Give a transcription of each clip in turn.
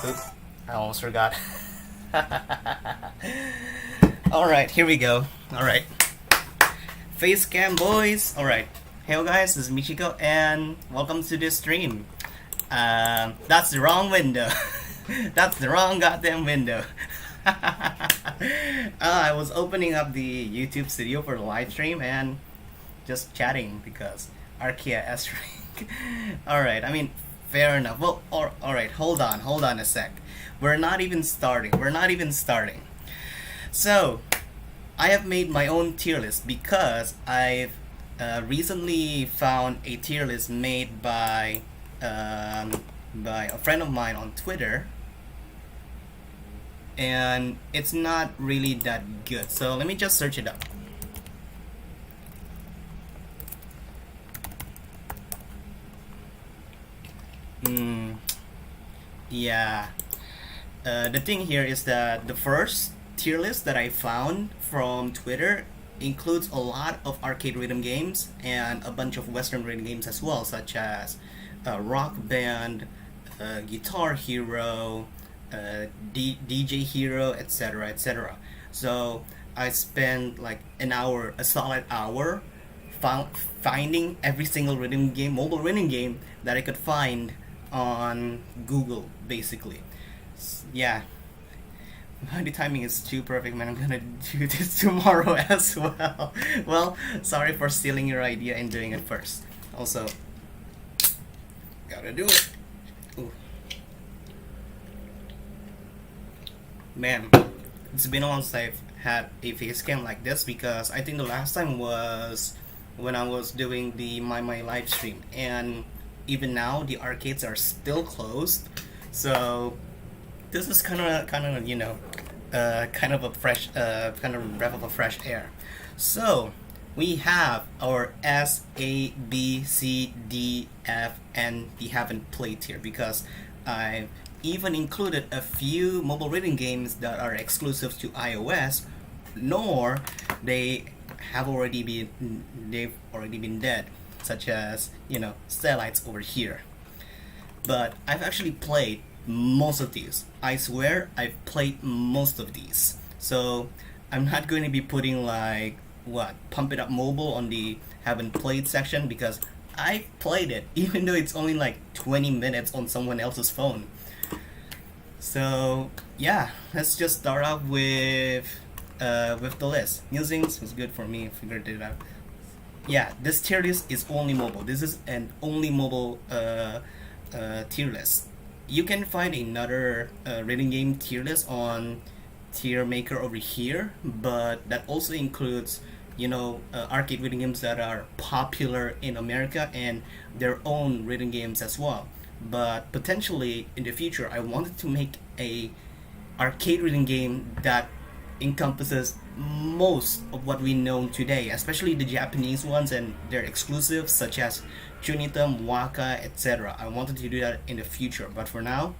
Oop, I almost forgot. Alright, here we go. Alright. Face cam, boys! Alright. Hey guys, this is Michiko, and welcome to this stream. That's the wrong window. That's the wrong goddamn window. I was opening up the YouTube studio for the live stream and just chatting because Arcaea S-Rank. Alright, I mean, fair enough. Well, alright, hold on a sec. We're not even starting. So, I have made my own tier list because I've recently found a tier list made by a friend of mine on Twitter, and it's not really that good. So let me just search it up. Yeah. The thing here is that the first tier list that I found from Twitter includes a lot of arcade rhythm games and a bunch of Western rhythm games as well, such as Rock Band, Guitar Hero, DJ Hero, etc., etc. So I spent like a solid hour, finding every single rhythm game, mobile rhythm game that I could find on Google, basically. Yeah, the timing is too perfect, man. I'm gonna do this tomorrow as well. Well, sorry for stealing your idea and doing it first. Also, gotta do it. Ooh. Man, it's been a long since I've had a face cam like this because I think the last time was when I was doing the my live stream, and even now the arcades are still closed. So this is kind of kind of a fresh kind of breath of a fresh air. So we have our S, A, B, C, D, F, and the haven't played here because I even included a few mobile reading games that are exclusive to iOS, nor they've already been dead, such as Stellites over here. But I've actually played most of these. I swear I've played most of these. So I'm not going to be putting like Pump It Up Mobile on the haven't played section because I played it even though it's only like 20 minutes on someone else's phone. So yeah, let's just start off with the list. Musings was good for me, figured it out. Yeah, this tier list is only mobile. This is an only mobile tier list. You can find another rhythm game tier list on Tier Maker over here, but that also includes arcade rhythm games that are popular in America and their own rhythm games as well. But potentially in the future, I wanted to make a arcade rhythm game that encompasses most of what we know today, especially the Japanese ones and their exclusives such as Chunitum, Waka, etc. I wanted to do that in the future, but for now,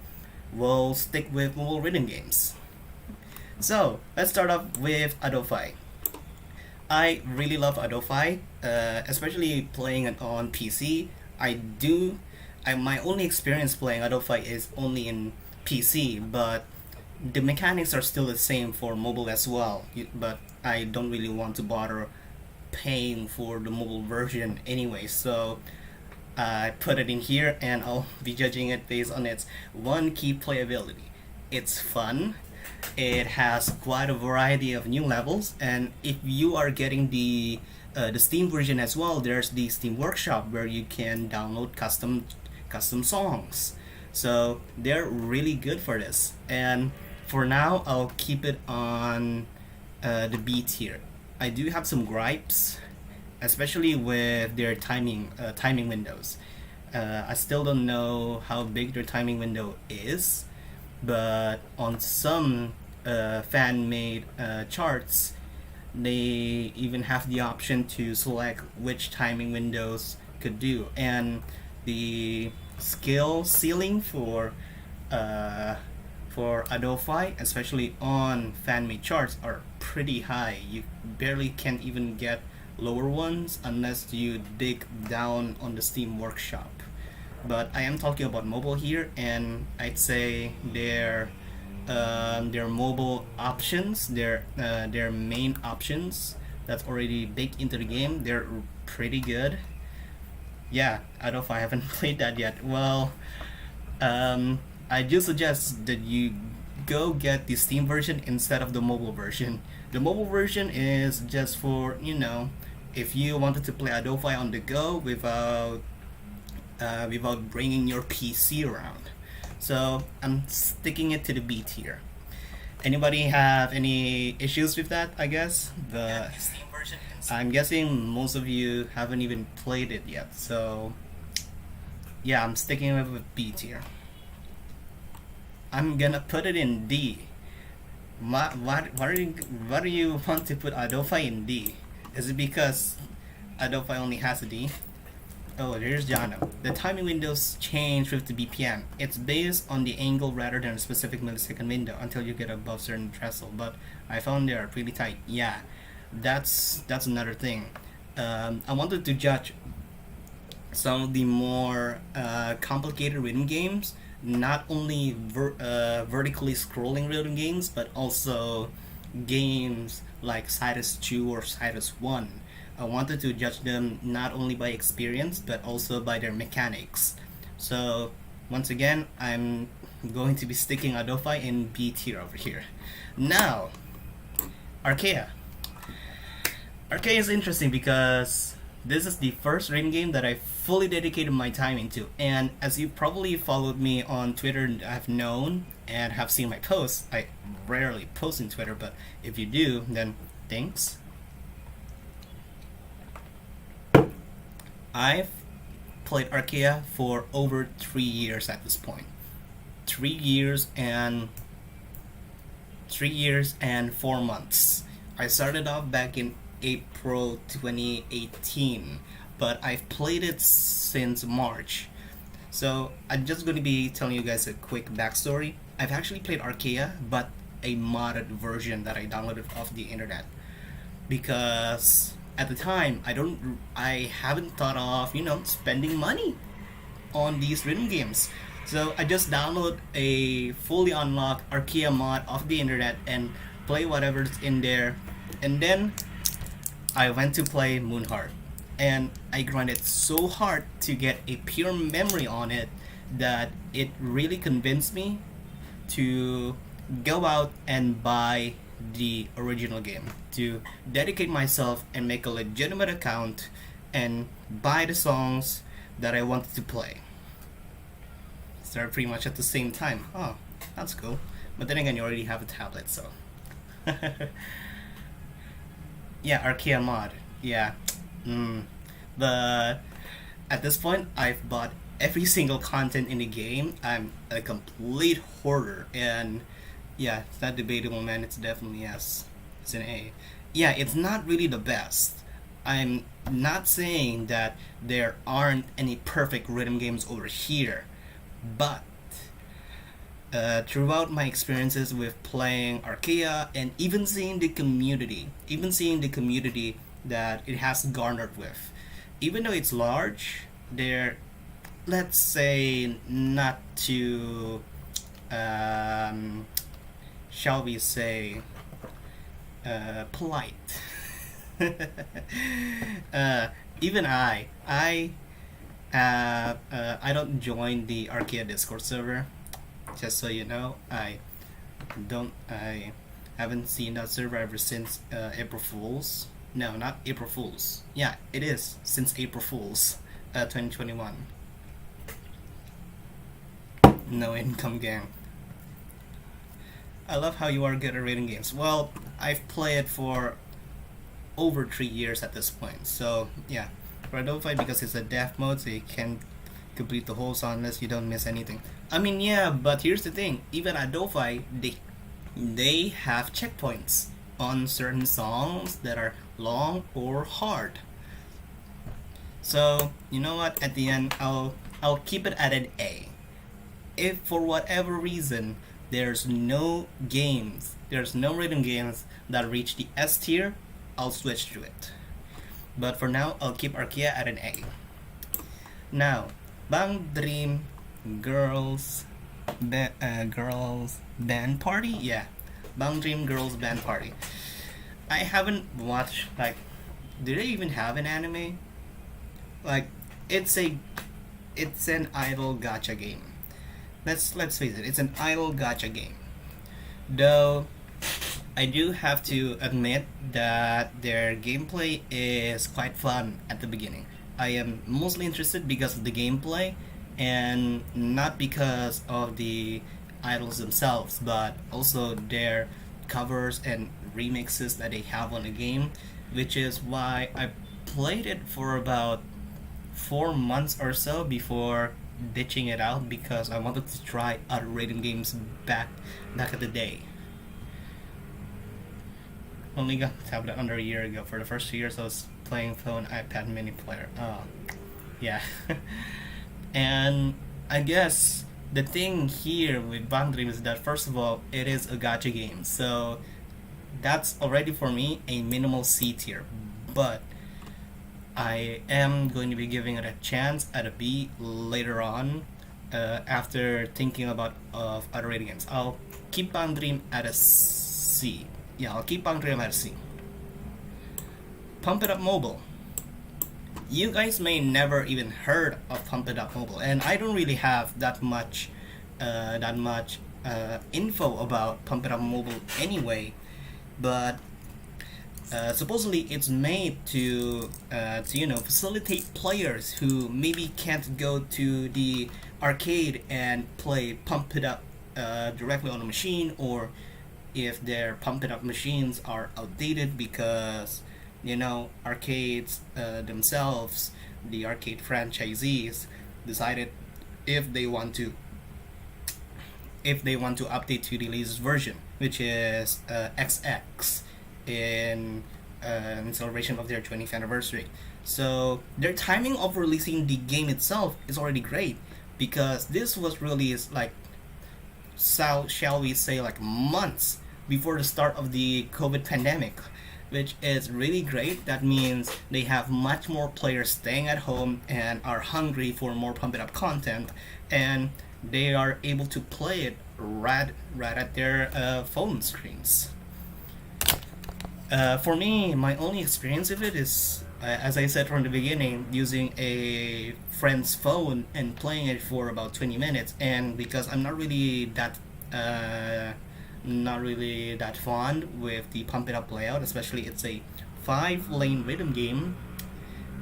we'll stick with mobile rhythm games. So let's start off with Adofai. I really love Adofai, especially playing it on PC. My only experience playing Adofai is only in PC, but the mechanics are still the same for mobile as well. But I don't really want to bother paying for the mobile version anyway, so I put it in here and I'll be judging it based on its one key playability. It's fun. It has quite a variety of new levels, and if you are getting the Steam version as well, there's the Steam Workshop where you can download custom songs. So they're really good for this. And for now, I'll keep it on the B tier. I do have some gripes, especially with their timing windows. I still don't know how big their timing window is, but on some fan-made charts, they even have the option to select which timing windows could do, and the skill ceiling for Adofai, especially on fan-made charts, are pretty high. You barely can't even get lower ones unless you dig down on the Steam Workshop. but I am talking about mobile here, and I'd say their mobile options, their main options that's already baked into the game, they're pretty good. Yeah, I don't know if I haven't played that yet. Well, I do suggest that you go get the Steam version instead of the mobile version. The mobile version is just for, if you wanted to play Adofai on the go without bringing your PC around. So I'm sticking it to the B tier. Anybody have any issues with that? I guess I'm guessing most of you haven't even played it yet. So yeah, I'm sticking with B tier. I'm gonna put it in D. Why do you want to put Adofai in D? Is it because Adofai only has a D? Oh, there's Jano. The timing windows change with the BPM. It's based on the angle rather than a specific millisecond window until you get above certain threshold. But I found they are pretty tight. Yeah, that's another thing. I wanted to judge some of the more complicated rhythm games, not only vertically scrolling rhythm games, but also games like Cytus 2 or Cytus 1. I wanted to judge them not only by experience but also by their mechanics. So once again, I'm going to be sticking Adofai in B tier over here. Now, Arcaea. Arcaea is interesting because this is the first rhythm game that I fully dedicated my time into, and as you probably followed me on Twitter and have known and have seen my posts, I rarely post on Twitter, but if you do, then thanks. I've played Arcaea for over 3 years at this point. 3 years and 4 months. I started off back in April 2018, but I've played it since March. So I'm just going to be telling you guys a quick backstory. I've actually played Arcaea, but a modded version that I downloaded off the internet, because at the time I haven't thought of spending money on these rhythm games. So I just download a fully unlocked Arcaea mod off the internet and play whatever's in there, and then I went to play Moonheart, and I grinded so hard to get a pure memory on it that it really convinced me to go out and buy the original game, to dedicate myself and make a legitimate account and buy the songs that I wanted to play. Started pretty much at the same time. Oh, that's cool. But then again, you already have a tablet, so yeah, Arcaea mod. Yeah. But at this point, I've bought every single content in the game. I'm a complete hoarder, and yeah, it's not debatable, man. It's definitely yes. It's an A. Yeah, it's not really the best. I'm not saying that there aren't any perfect rhythm games over here, but throughout my experiences with playing Arcaea and even seeing the community that it has garnered with, even though it's large, they're, let's say, not too shall we say polite. Even I don't join the Arcaea Discord server, just so you know. I haven't seen that server ever since April Fools. No, not April Fools. Yeah, it is since April Fools 2021. No income gang. I love how you are good at rating games. Well, I've played for over 3 years at this point. So yeah, for Adofai, because it's a death mode, so you can complete the whole song unless you don't miss anything. I mean, yeah, but here's the thing. Even Adofai, they have checkpoints on certain songs that are long or hard. So you know what? At the end, I'll keep it at an A. If for whatever reason there's no rhythm games that reach the S tier, I'll switch to it. But for now, I'll keep Arcaea at an A. Now, Bang Dream Girls Girls Band Party. Yeah, Bang Dream Girls Band Party. I haven't watched, like, do they even have an anime? Like, it's an idol gacha game. Let's face it, it's an idol gacha game. Though I do have to admit that their gameplay is quite fun at the beginning. I am mostly interested because of the gameplay and not because of the idols themselves, but also their covers and remixes that they have on the game, which is why I played it for about 4 months or so before ditching it out because I wanted to try other rhythm games back at the day. Only got the tablet under a year ago. For the first 2 years, I was playing phone, iPad, mini player. Oh, yeah. And I guess the thing here with Bang Dream is that first of all, it is a gacha game, so that's already for me a minimal C tier. But I am going to be giving it a chance at a B later on, after thinking about of other rating games. I'll keep Bang Dream at a C. Yeah, I'll keep Bang Dream at a C. Pump It Up Mobile. You guys may never even heard of Pump It Up Mobile, and I don't really have that much info about Pump It Up Mobile anyway. But supposedly it's made to facilitate players who maybe can't go to the arcade and play Pump It Up directly on a machine, or if their Pump It Up machines are outdated because arcades themselves, the arcade franchisees, decided if they want to update to the latest version, which is XX, in celebration of their 20th anniversary. So their timing of releasing the game itself is already great, because this was released like, shall we say, like months before the start of the COVID pandemic, which is really great. That means they have much more players staying at home and are hungry for more Pump It Up content, and they are able to play it right at their phone screens. For me, my only experience of it is, as I said from the beginning, using a friend's phone and playing it for about 20 minutes. And because I'm not really that fond with the Pump It Up layout, especially it's a 5-lane rhythm game,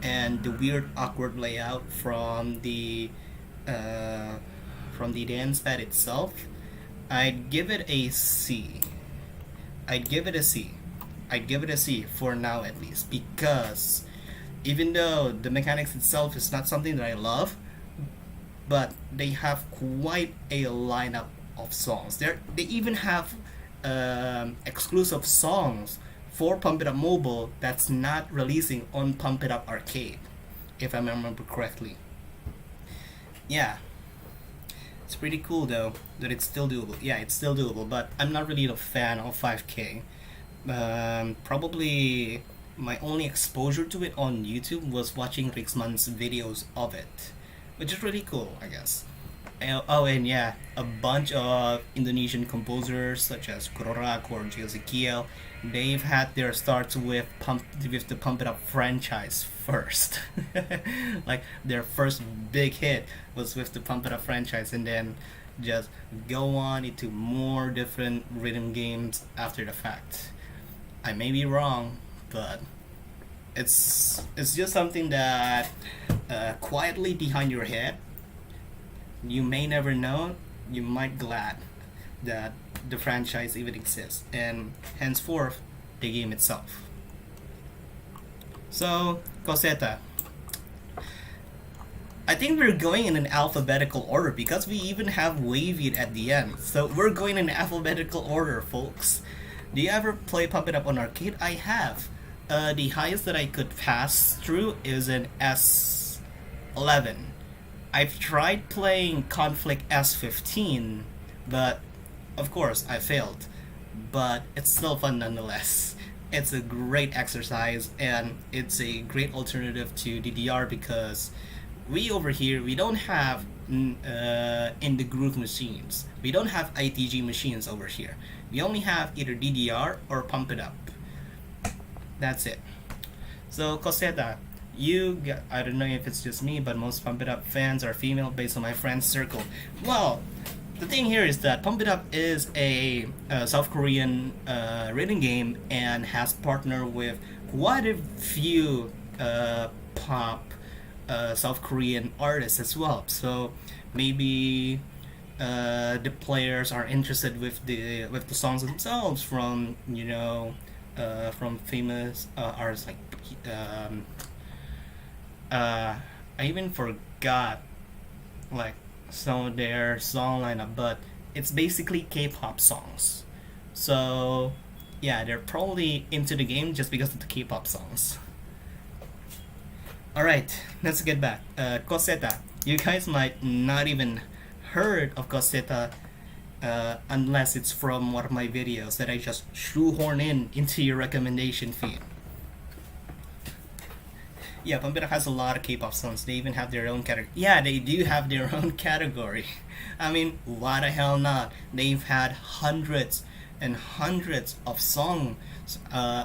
and the weird awkward layout from the dance pad itself, I'd give it a C. I'd give it a C for now, at least, because even though the mechanics itself is not something that I love, but they have quite a lineup of songs. They even have exclusive songs for Pump It Up Mobile that's not releasing on Pump It Up Arcade, if I remember correctly. Yeah, it's pretty cool though that it's still doable. Yeah, it's still doable, but I'm not really a fan of 5K. Probably my only exposure to it on YouTube was watching Rixman's videos of it, which is really cool, I guess. Oh, and yeah, a bunch of Indonesian composers such as Kurorak or Ezekiel, they've had their starts with the Pump It Up franchise first. Like, their first big hit was with the Pump It Up franchise, and then just go on into more different rhythm games after the fact. I may be wrong, but it's just something that quietly behind your head, you may never know, you might glad that the franchise even exists, and henceforth the game itself. So, Coseata. I think we're going in an alphabetical order because we even have Wavy at the end. So we're going in alphabetical order, folks. Do you ever play Pump It Up on arcade? I have. The highest that I could pass through is an S11. I've tried playing Conflict S15, but of course I failed. But it's still fun nonetheless. It's a great exercise, and it's a great alternative to DDR because we over here, we don't have in the group machines. We don't have ITG machines over here. We only have either DDR or Pump It Up. That's it. So Coseata, I don't know if it's just me, but most Pump It Up fans are female based on my friend's circle. Well, the thing here is that Pump It Up is a South Korean rhythm game and has partnered with quite a few pop South Korean artists as well. So maybe the players are interested with the songs themselves from from famous artists like I even forgot like some of their song lineup, but it's basically K-pop songs. So yeah, they're probably into the game just because of the K-pop songs. Alright, let's get back. Coseata. You guys might not even heard of Coseata unless it's from one of my videos that I just shoehorn into your recommendation feed. Yeah, Pump It Up has a lot of K-pop songs. They even have their own category. Yeah, they do have their own category. I mean, why the hell not? They've had hundreds and hundreds of songs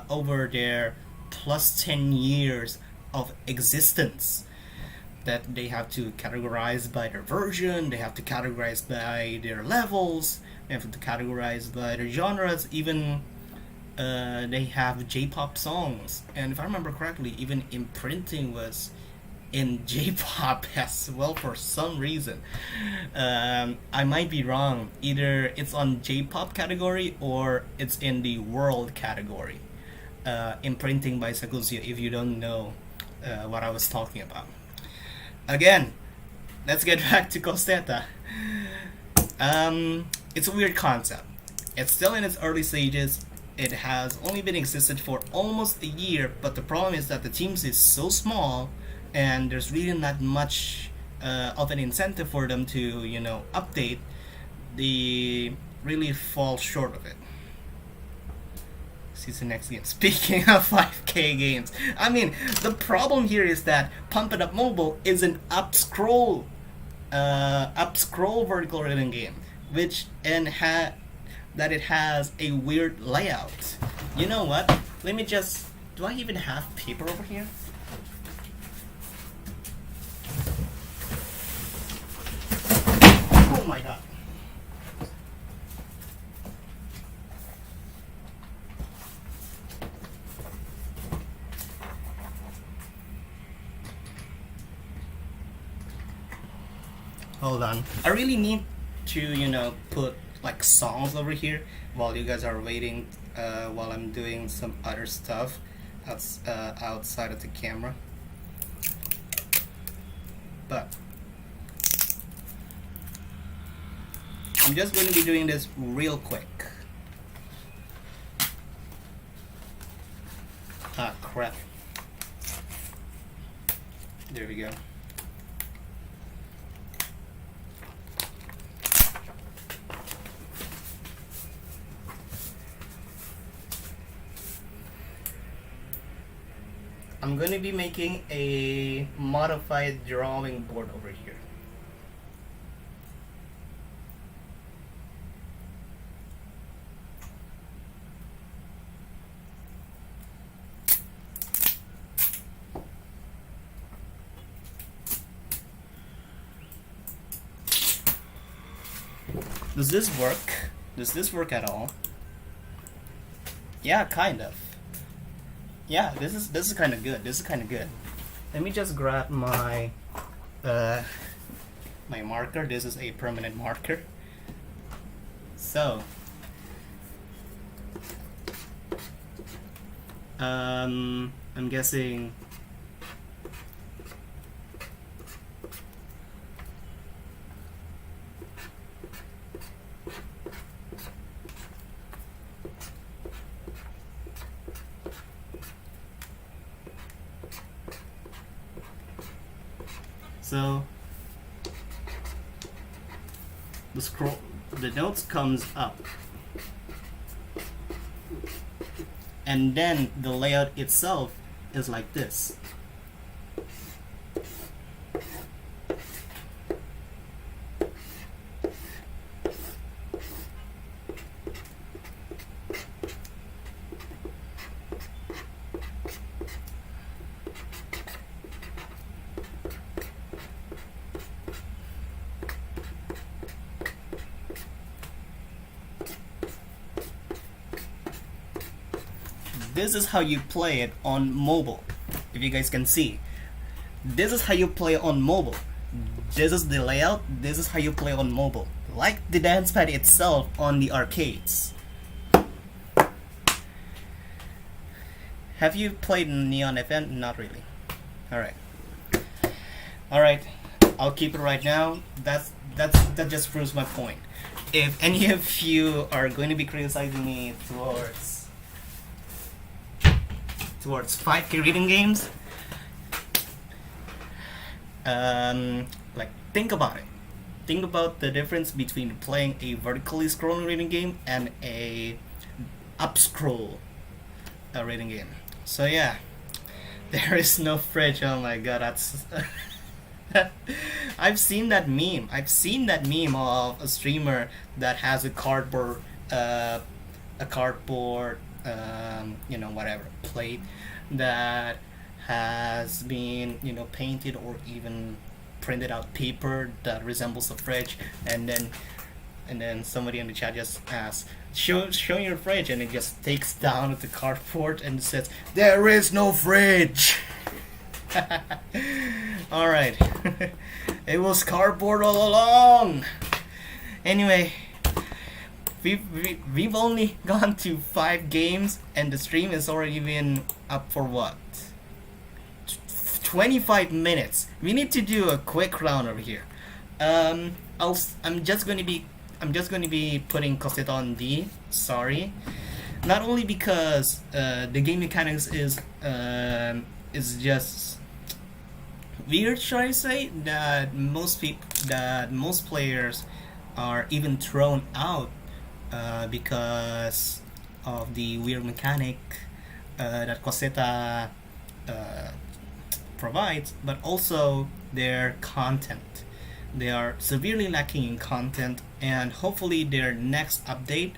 over their plus 10 years of existence that they have to categorize by their version, they have to categorize by their levels, they have to categorize by their genres, even they have J-pop songs. And if I remember correctly, even Imprinting was in J-pop as well for some reason. I might be wrong. Either it's on J-pop category or it's in the world category. Imprinting by Sakusia, if you don't know what I was talking about. Again, let's get back to Coseata. It's a weird concept. It's still in its early stages. It has only been existed for almost a year, but the problem is that the teams is so small and there's really not much of an incentive for them to, update. They really fall short of it. See the next game. Speaking of 5K games, I mean, the problem here is that Pump It Up Mobile is an up scroll vertical rhythm game, that it has a weird layout. You know what? Let me just. Do I even have paper over here? Oh my god. Hold on. I really need to, put like songs over here while you guys are waiting, while I'm doing some other stuff outside of the camera. But I'm just going to be doing this real quick. Ah, crap. There we go. I'm going to be making a modified drawing board over here. Does this work? Does this work at all? Yeah, kind of. Yeah, this is kind of good. This is kind of good. Let me just grab my my marker. This is a permanent marker. So, I'm guessing. So the notes comes up, and then the layout itself is like this. this is how you play it on mobile. If you guys can see, this is how you play on mobile. This is the layout. This is how you play on mobile, like the dance pad itself on the arcades. Have you played Neon FM? Not really. Alright, I'll keep it right now. That just proves my point. If any of you are going to be criticizing me towards 5K reading games, like, think about it. Think about the difference between playing a vertically scrolling reading game and a up scroll reading game. So yeah, there is no fridge. Oh my god, that's I've seen that meme. I've seen that meme of a streamer that has a cardboard, whatever plate that has been, painted or even printed out paper that resembles a fridge, and then somebody in the chat just asks, show your fridge, and it just takes down the cardboard and says, there is no fridge. Alright. It was cardboard all along. Anyway, we've only gone to 5 games, and the stream is already been up for what? 25 minutes. We need to do a quick round over here. I'm just going to be putting Coseata on D. Sorry, not only because the game mechanics is just weird, should I say, that most players are even thrown out because of the weird mechanic that Coseata provides, but also their content. They are severely lacking in content, and hopefully their next update,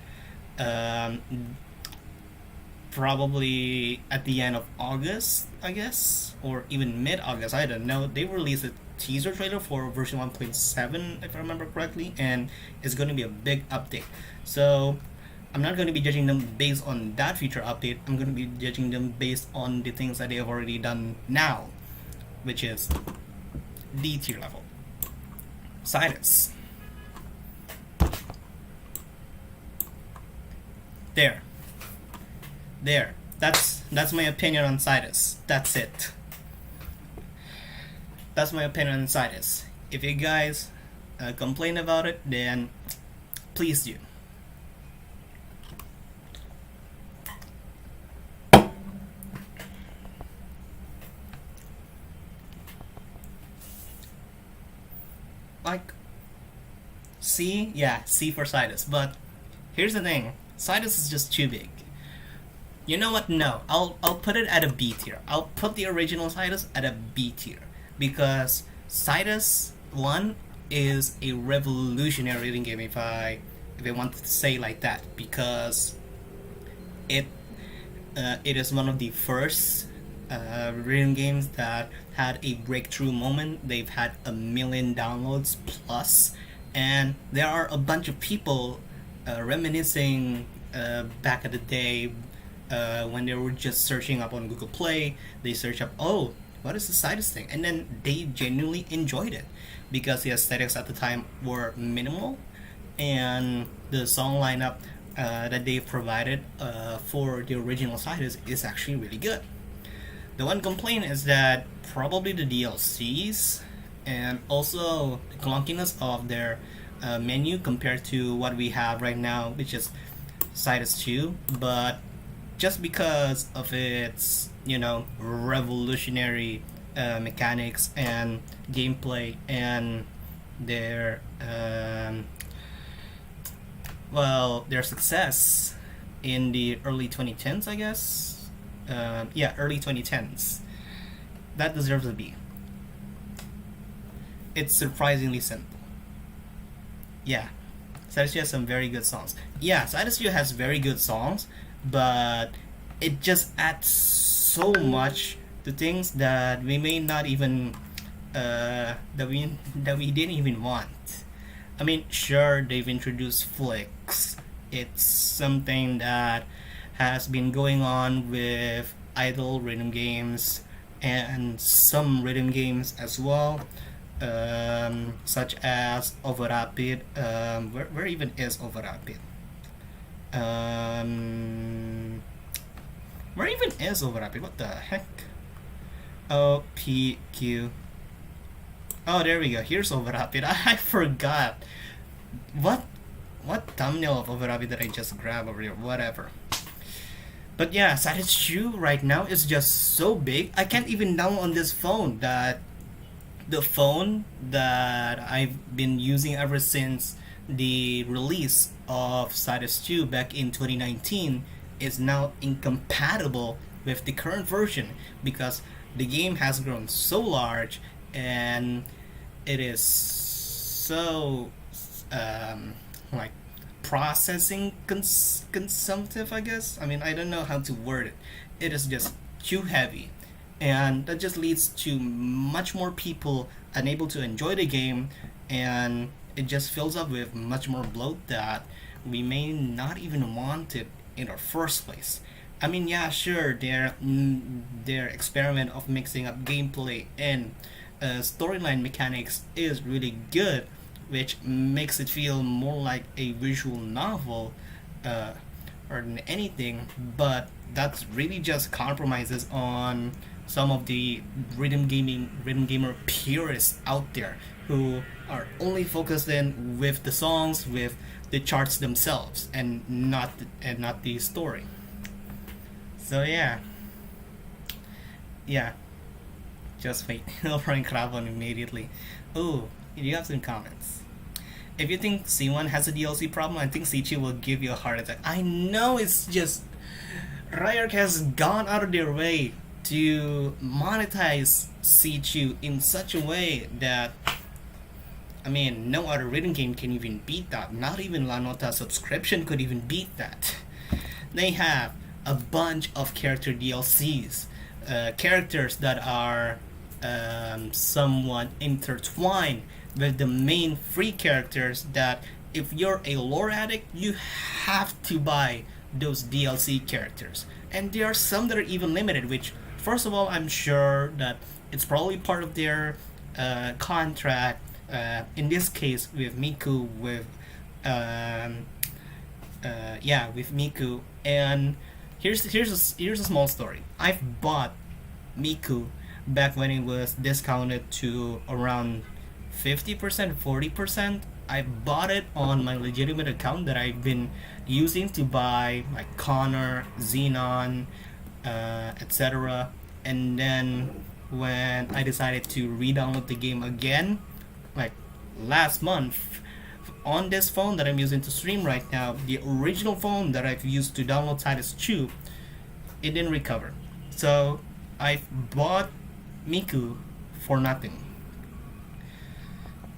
probably at the end of August, I guess, or even mid-August, I don't know, they released a teaser trailer for version 1.7, if I remember correctly, and it's going to be a big update. So I'm not going to be judging them based on that feature update. I'm going to be judging them based on the things that they have already done now, which is D tier level. Cytus. There. That's my opinion on Cytus. That's it. That's my opinion on Cytus. If you guys complain about it, then please do. Like, C? Yeah, C for Cytus. But here's the thing. Cytus is just too big. You know what? No. I'll put it at a B tier. I'll put the original Cytus at a B tier. Because Cytus 1 is a revolutionary reading game, if I want to say like that. Because it is one of the first reading games that had a breakthrough moment. They've had 1 million downloads plus, and there are a bunch of people reminiscing back at the day when they were just searching up on Google Play. They search up, oh, what is the Cytus thing? And then they genuinely enjoyed it because the aesthetics at the time were minimal, and the song lineup that they provided for the original Cytus is actually really good. The one complaint is that probably the DLCs and also the clunkiness of their menu compared to what we have right now, which is Cytus 2. But just because of its, revolutionary mechanics and gameplay and their their success in the early 2010s, I guess. Early 2010s. That deserves a B. It's surprisingly simple. Yeah, Cytus has some very good songs. Yeah, Cytus has very good songs, but it just adds so much to things that we may not even that we didn't even want. I mean, sure, they've introduced flicks. It's something that has been going on with idle rhythm games and some rhythm games as well, such as Overrapid. Where even is Overrapid? Where even is Overrapid? What the heck? O P Q. Oh, there we go. Here's Overrapid. I forgot. What thumbnail of Overrapid did I just grab over here? Whatever. But yeah, Cytus 2 right now is just so big. I can't even download on this phone. That the phone that I've been using ever since the release of Cytus 2 back in 2019 is now incompatible with the current version because the game has grown so large and it is so like processing consumptive, I guess. I mean, I don't know how to word it. It is just too heavy, and that just leads to much more people unable to enjoy the game, and it just fills up with much more bloat that we may not even want it in our first place. I mean, yeah, sure, their experiment of mixing up gameplay and storyline mechanics is really good, which makes it feel more like a visual novel or than anything, but that's really just compromises on some of the rhythm gamer purists out there who are only focused in with the songs, with the charts themselves, and not the story. So yeah, just wait. I'll probably grab one immediately. Oh, you have some comments. If you think C1 has a DLC problem, I think C2 will give you a heart attack. I know, it's just Riot has gone out of their way to monetize C2 in such a way that, I mean, no other rhythm game can even beat that. Not even Lanota subscription could even beat that. They have a bunch of character DLCs, characters that are somewhat intertwined with the main free characters that if you're a lore addict, you have to buy those DLC characters. And there are some that are even limited, which, first of all, I'm sure that it's probably part of their contract, in this case with Miku, with Miku. And here's a small story. I've bought Miku back when it was discounted to around 50%, 40%. I bought it on my legitimate account that I've been using to buy like Connor, Xenon, etc. And then when I decided to re-download the game again, like last month, on this phone that I'm using to stream right now, the original phone that I've used to download Cytus 2, it didn't recover. So I bought Miku for nothing.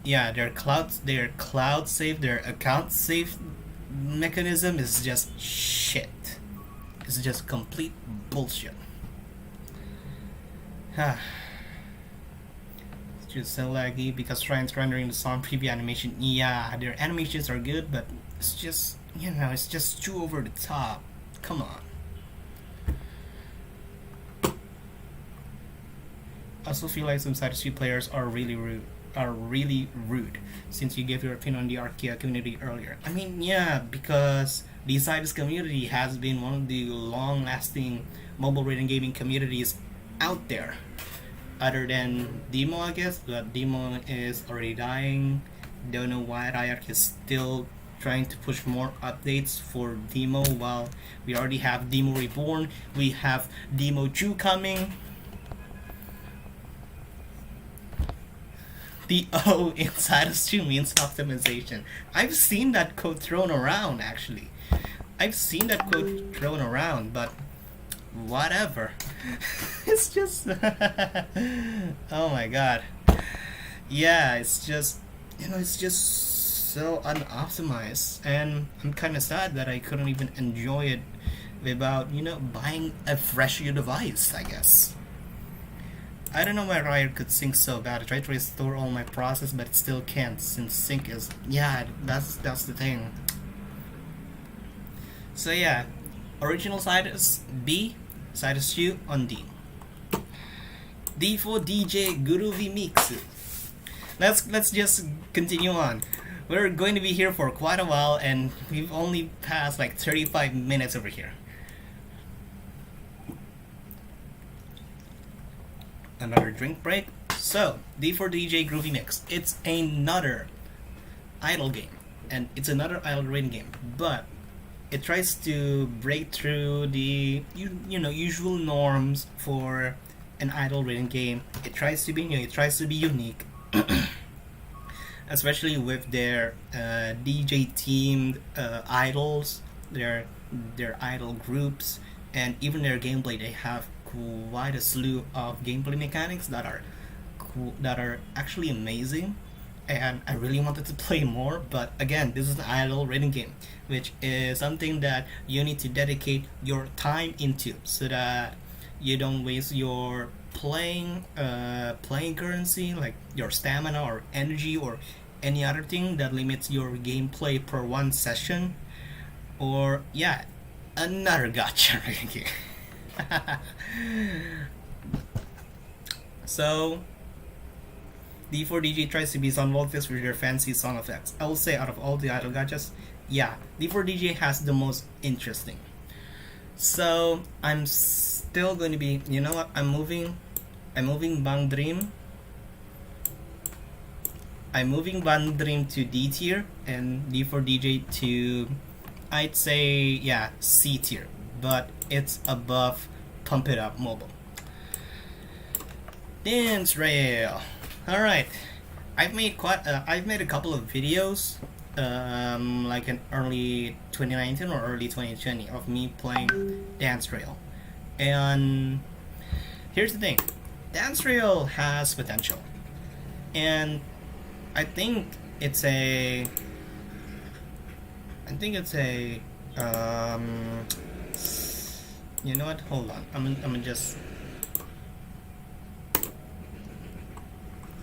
Yeah, their cloud save, their account save mechanism is just shit. It's just complete bullshit. It's just so laggy because Trine's rendering the song preview animation. Yeah, their animations are good, but it's just, it's just too over the top. Come on. I also feel like some Cytus 2 players are really rude since you gave your opinion on the Arcaea community earlier. I mean, yeah, because the Cytus community has been one of the long-lasting mobile rhythm gaming communities out there, other than Deemo, I guess, but Deemo is already dying. Don't know why Riot is still trying to push more updates for Deemo while we already have Deemo Reborn. We have Deemo 2 coming. The O in Cytus 2 means optimization. I've seen that quote thrown around, actually. I've seen that quote thrown around, but whatever. It's just... oh my god. Yeah, it's just... it's just so unoptimized. And I'm kind of sad that I couldn't even enjoy it without, buying a fresh new device, I guess. I don't know why Riot could sync so bad. I tried to restore all my process, but it still can't, since sync is... yeah, that's the thing. So yeah, Original Cytus B, Cytus 2 on D. D for DJ Groovy Mix. Let's just continue on. We're going to be here for quite a while, and we've only passed like 35 minutes over here. Another drink break. So, D for DJ Groovy Mix. It's another idle game, and it's another idle rating game, but it tries to break through the usual norms for an idle rating game. It tries to be new. It tries to be unique, especially with their DJ themed idols, their idol groups, and even their gameplay. They have quite a slew of gameplay mechanics that are cool, that are actually amazing. And I really wanted to play more, but again, this is an idle rating game, which is something that you need to dedicate your time into, so that you don't waste your playing currency, like your stamina or energy or any other thing that limits your gameplay per one session. Or yeah, another gotcha rating game. So D4DJ tries to be Sun Voltis with their fancy song effects. I will say, out of all the idle gachas, yeah, D4DJ has the most interesting. So I'm still going to be, you know what? I'm moving Bang Dream. I'm moving Bang Dream to D tier and D4DJ to, I'd say, yeah, C tier, but it's above Pump It Up Mobile. Dance Rail. All right, I've made a couple of videos, like in early 2019 or early 2020, of me playing Dance Rail, and here's the thing: Dance Rail has potential, and I think it's a you know what? Hold on, I'm gonna just.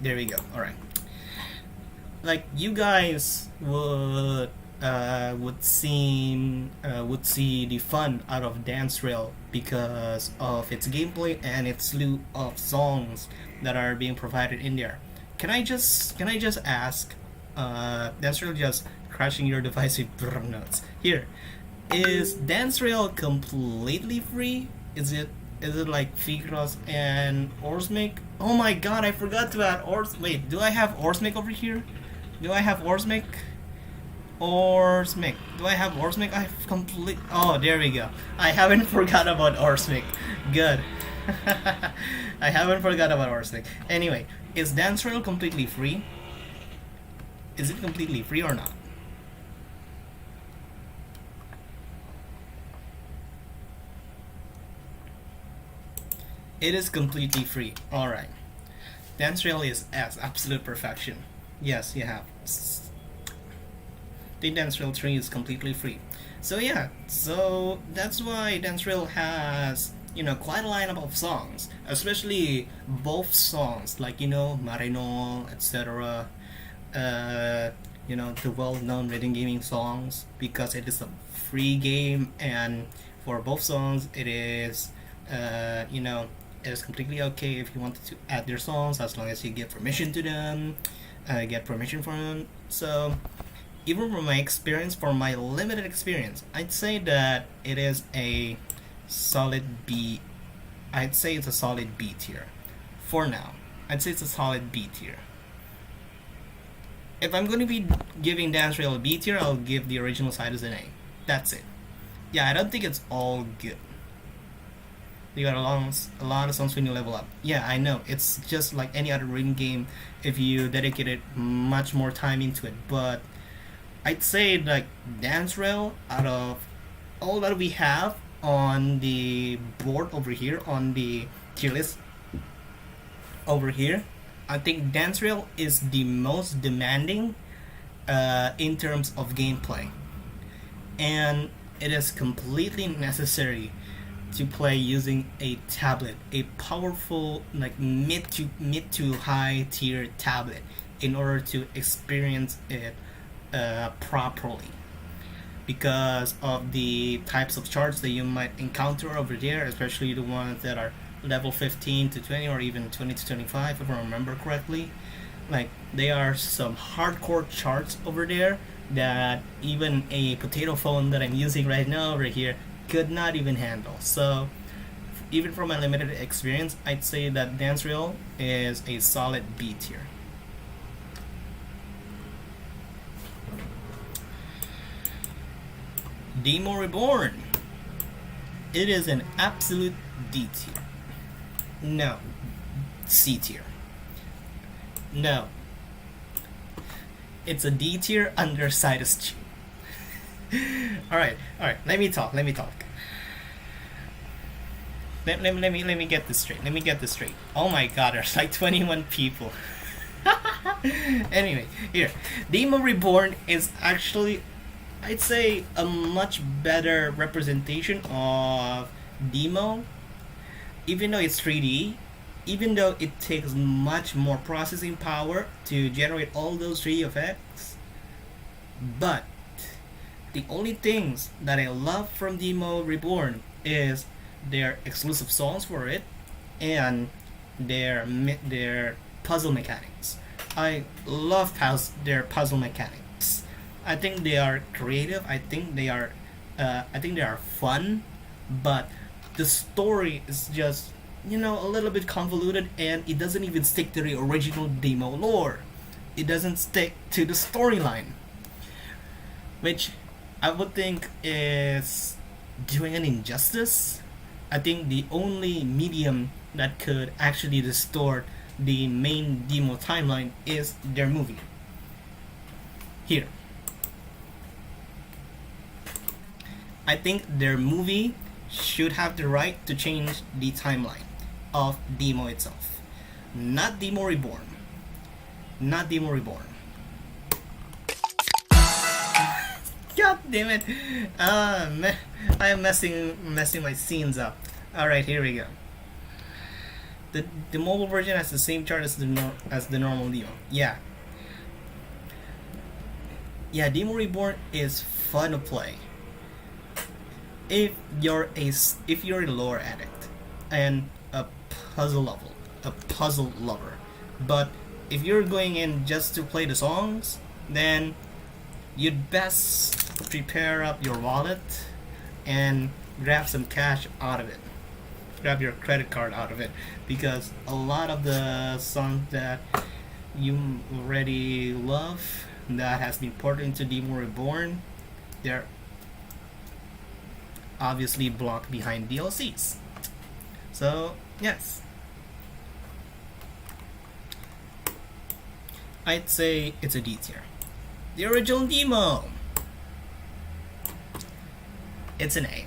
There we go. All right. Like, you guys would see the fun out of Dance Rail because of its gameplay and its slew of songs that are being provided in there. Can I just ask? Dance Rail just crashing your device with notes. Here, is Dance Rail completely free? Is it like Phigros and Orzmic? Oh my god, I forgot to add Wait, do I have Orzmic over here? Do I have Orzmic? Do I have Orzmic? Oh, there we go. I haven't forgot about Orzmic. Good. I haven't forgot about Orzmic. Anyway, is Dance Rail completely free? Is it completely free or not? It is completely free. Alright. Dance Rail is as absolute perfection. Yes, you have. The Dance Rail 3 is completely free. So yeah, so that's why Dance Rail has, quite a lineup of songs. Especially both songs, like, Marino, etc. The well-known rhythm gaming songs, because it is a free game, and for both songs it is, it is completely okay if you wanted to add their songs, as long as you get permission to them, get permission from them. So, even from my experience, from my limited experience, I'd say that it is a solid B. I'd say it's a solid B tier. For now, I'd say it's a solid B tier. If I'm going to be giving Dance Rail a B tier, I'll give the original Cytus an A. That's it. Yeah, I don't think it's all good. You got a lot of songs when you level up. Yeah, I know. It's just like any other ring game if you dedicated much more time into it. But I'd say, like, Dance Rail, out of all that we have on the board over here, on the tier list over here, I think Dance Rail is the most demanding in terms of gameplay. And it is completely necessary to play using a tablet, a powerful, like, mid to high tier tablet, in order to experience it properly. because of the types of charts that you might encounter over there, especially the ones that are level 15 to 20 or even 20 to 25 if I remember correctly. Like, there are some hardcore charts over there that even a potato phone that I'm using right now over here could not even handle. So even from my limited experience, I'd say that Dance Reel is a solid B tier. Deemo Reborn. It is an absolute D tier. No. C tier. No. It's a D tier under Cytus 2. Alright, let me talk. Let me get this straight. Oh my god, there's like 21 people. Anyway, here. Deemo Reborn is actually, I'd say, a much better representation of Deemo. Even though it's 3D, even though it takes much more processing power to generate all those 3D effects, but the only things that I love from Deemo Reborn is their exclusive songs for it and their puzzle mechanics. I love their puzzle mechanics. I think they are creative. I think they are fun, but the story is just, a little bit convoluted, and it doesn't even stick to the original Deemo lore. It doesn't stick to the storyline, which I would think is doing an injustice. I think the only medium that could actually distort the main Deemo timeline is their movie. Here. I think their movie should have the right to change the timeline of Deemo itself. Not Deemo Reborn. Not Deemo Reborn. God damn it! I am messing my scenes up. Alright, here we go. The mobile version has the same chart as the normal Deemo. Yeah. Yeah, Deemo Reborn is fun to play. If you're a lore addict and a puzzle lover, but if you're going in just to play the songs, then you'd best prepare up your wallet and grab some cash out of it. Grab your credit card out of it, because a lot of the songs that you already love that has been ported into Deemo Reborn, they're obviously blocked behind DLCs. So, yes. I'd say it's a D tier. The original Deemo, it's an A.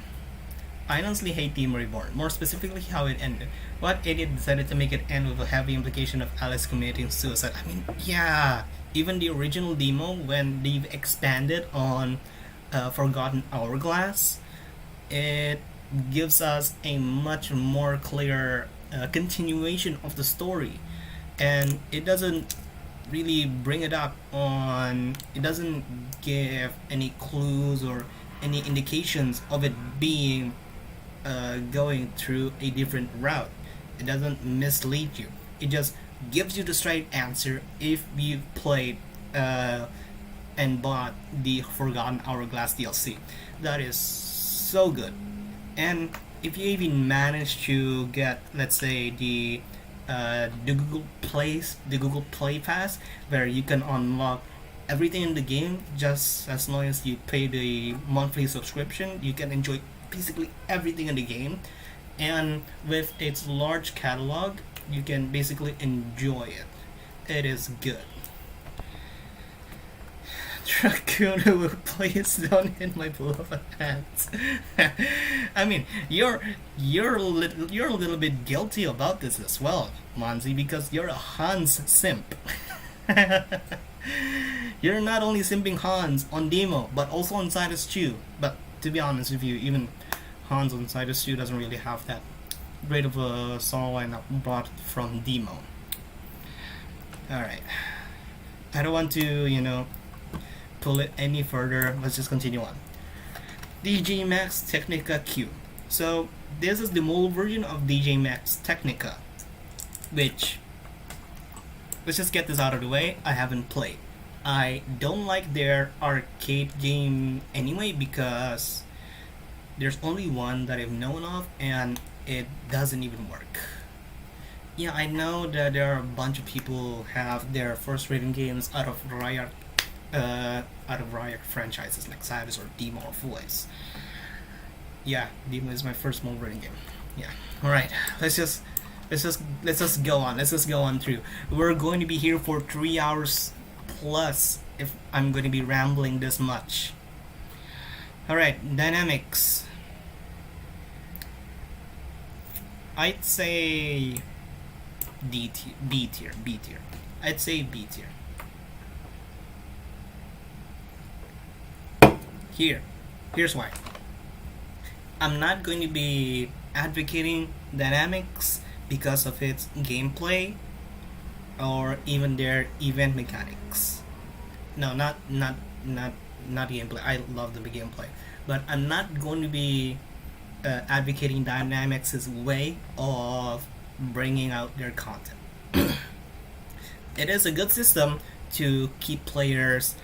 I honestly hate Deemo Reborn, more specifically how it ended. What idiot decided to make it end with a heavy implication of Alice committing suicide? I mean, yeah, even the original Deemo, when they've expanded on Forgotten Hourglass, it gives us a much more clear continuation of the story, and it doesn't really bring it up on, it doesn't give any clues or any indications of it being going through a different route. It doesn't mislead you. It just gives you the straight answer if you've played and bought the Forgotten Hourglass DLC. That is so good. And if you even manage to get, let's say, the Google Play Pass, where you can unlock everything in the game just as long as you pay the monthly subscription, you can enjoy basically everything in the game. And with its large catalog, you can basically enjoy it. It is good. Dracula will place down in my beloved hands. I mean, you're a little bit guilty about this as well, Monzi, because you're a Hans simp. You're not only simping Hans on Deemo, but also on Cytus 2. But to be honest with you, even Hans on Cytus 2 doesn't really have that great of a song lineup brought from Deemo. Alright. I don't want to, pull it any further. Let's just continue on. DJMax Technica Q. So this is the mobile version of DJMax Technica, which, let's just get this out of the way, I haven't played. I don't like their arcade game anyway because there's only one that I've known of and it doesn't even work. Yeah, I know that there are a bunch of people have their first rating games out of Riot franchises like Cytus or Deemo or VOEZ. Yeah, Deemo is my first mobile rating game. Yeah. All right, let's just go on. Let's just go on through. We're going to be here for 3 hours plus if I'm going to be rambling this much. All right, dynamics. I'd say B tier. I'd say B tier. Here's why. I'm not going to be advocating dynamics because of its gameplay or even their event mechanics. No, not gameplay. I love the gameplay, but I'm not going to be advocating dynamics' way of bringing out their content. It is a good system to keep players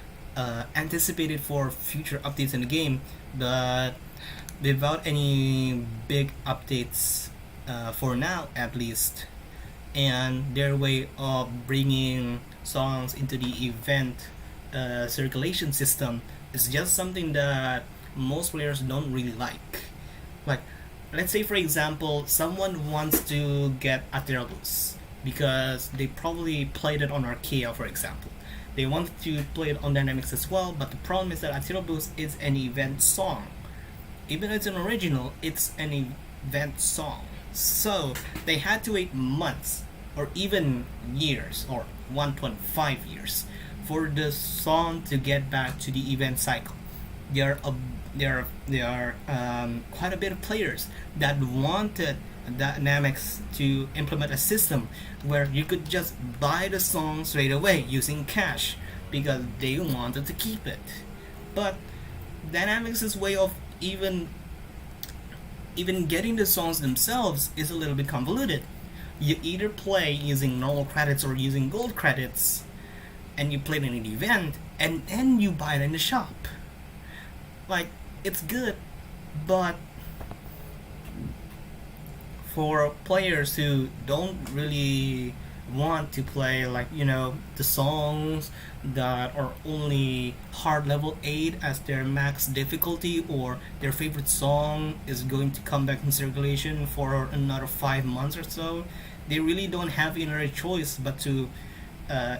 anticipated for future updates in the game, but without any big updates for now at least, and their way of bringing songs into the event circulation system is just something that most players don't really like. Like, let's say for example, someone wants to get Aterabus because they probably played it on Arcaea, for example. They want to play it on Dynamics as well, but the problem is that Aterabus is an event song. Even though it's an original, it's an event song. So they had to wait months or even years or 1.5 years for the song to get back to the event cycle. There are quite a bit of players that wanted Dynamics to implement a system where you could just buy the song straight away using cash because they wanted to keep it. But Dynamics' way of even getting the songs themselves is a little bit convoluted. You either play using normal credits or using gold credits, and you play it in an event, and then you buy it in the shop. Like, it's good, but for players who don't really want to play, like, you know, the songs that are only hard level 8 as their max difficulty, or their favorite song is going to come back in circulation for another 5 months or so, they really don't have any other choice but to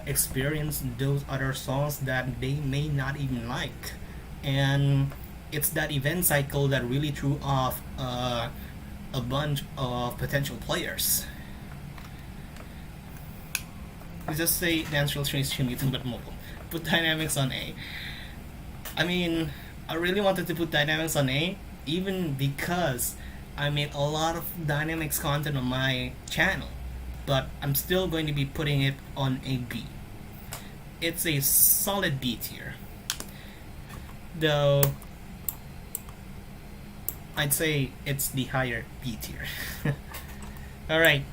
experience those other songs that they may not even like. And it's that event cycle that really threw off a bunch of potential players. Let's just say Dance Real Trace to Mutant but mobile. Put Dynamics on A. I mean, I really wanted to put Dynamics on A, even because I made a lot of Dynamics content on my channel, but I'm still going to be putting it on a B. It's a solid B tier, though I'd say it's the higher B tier. Alright,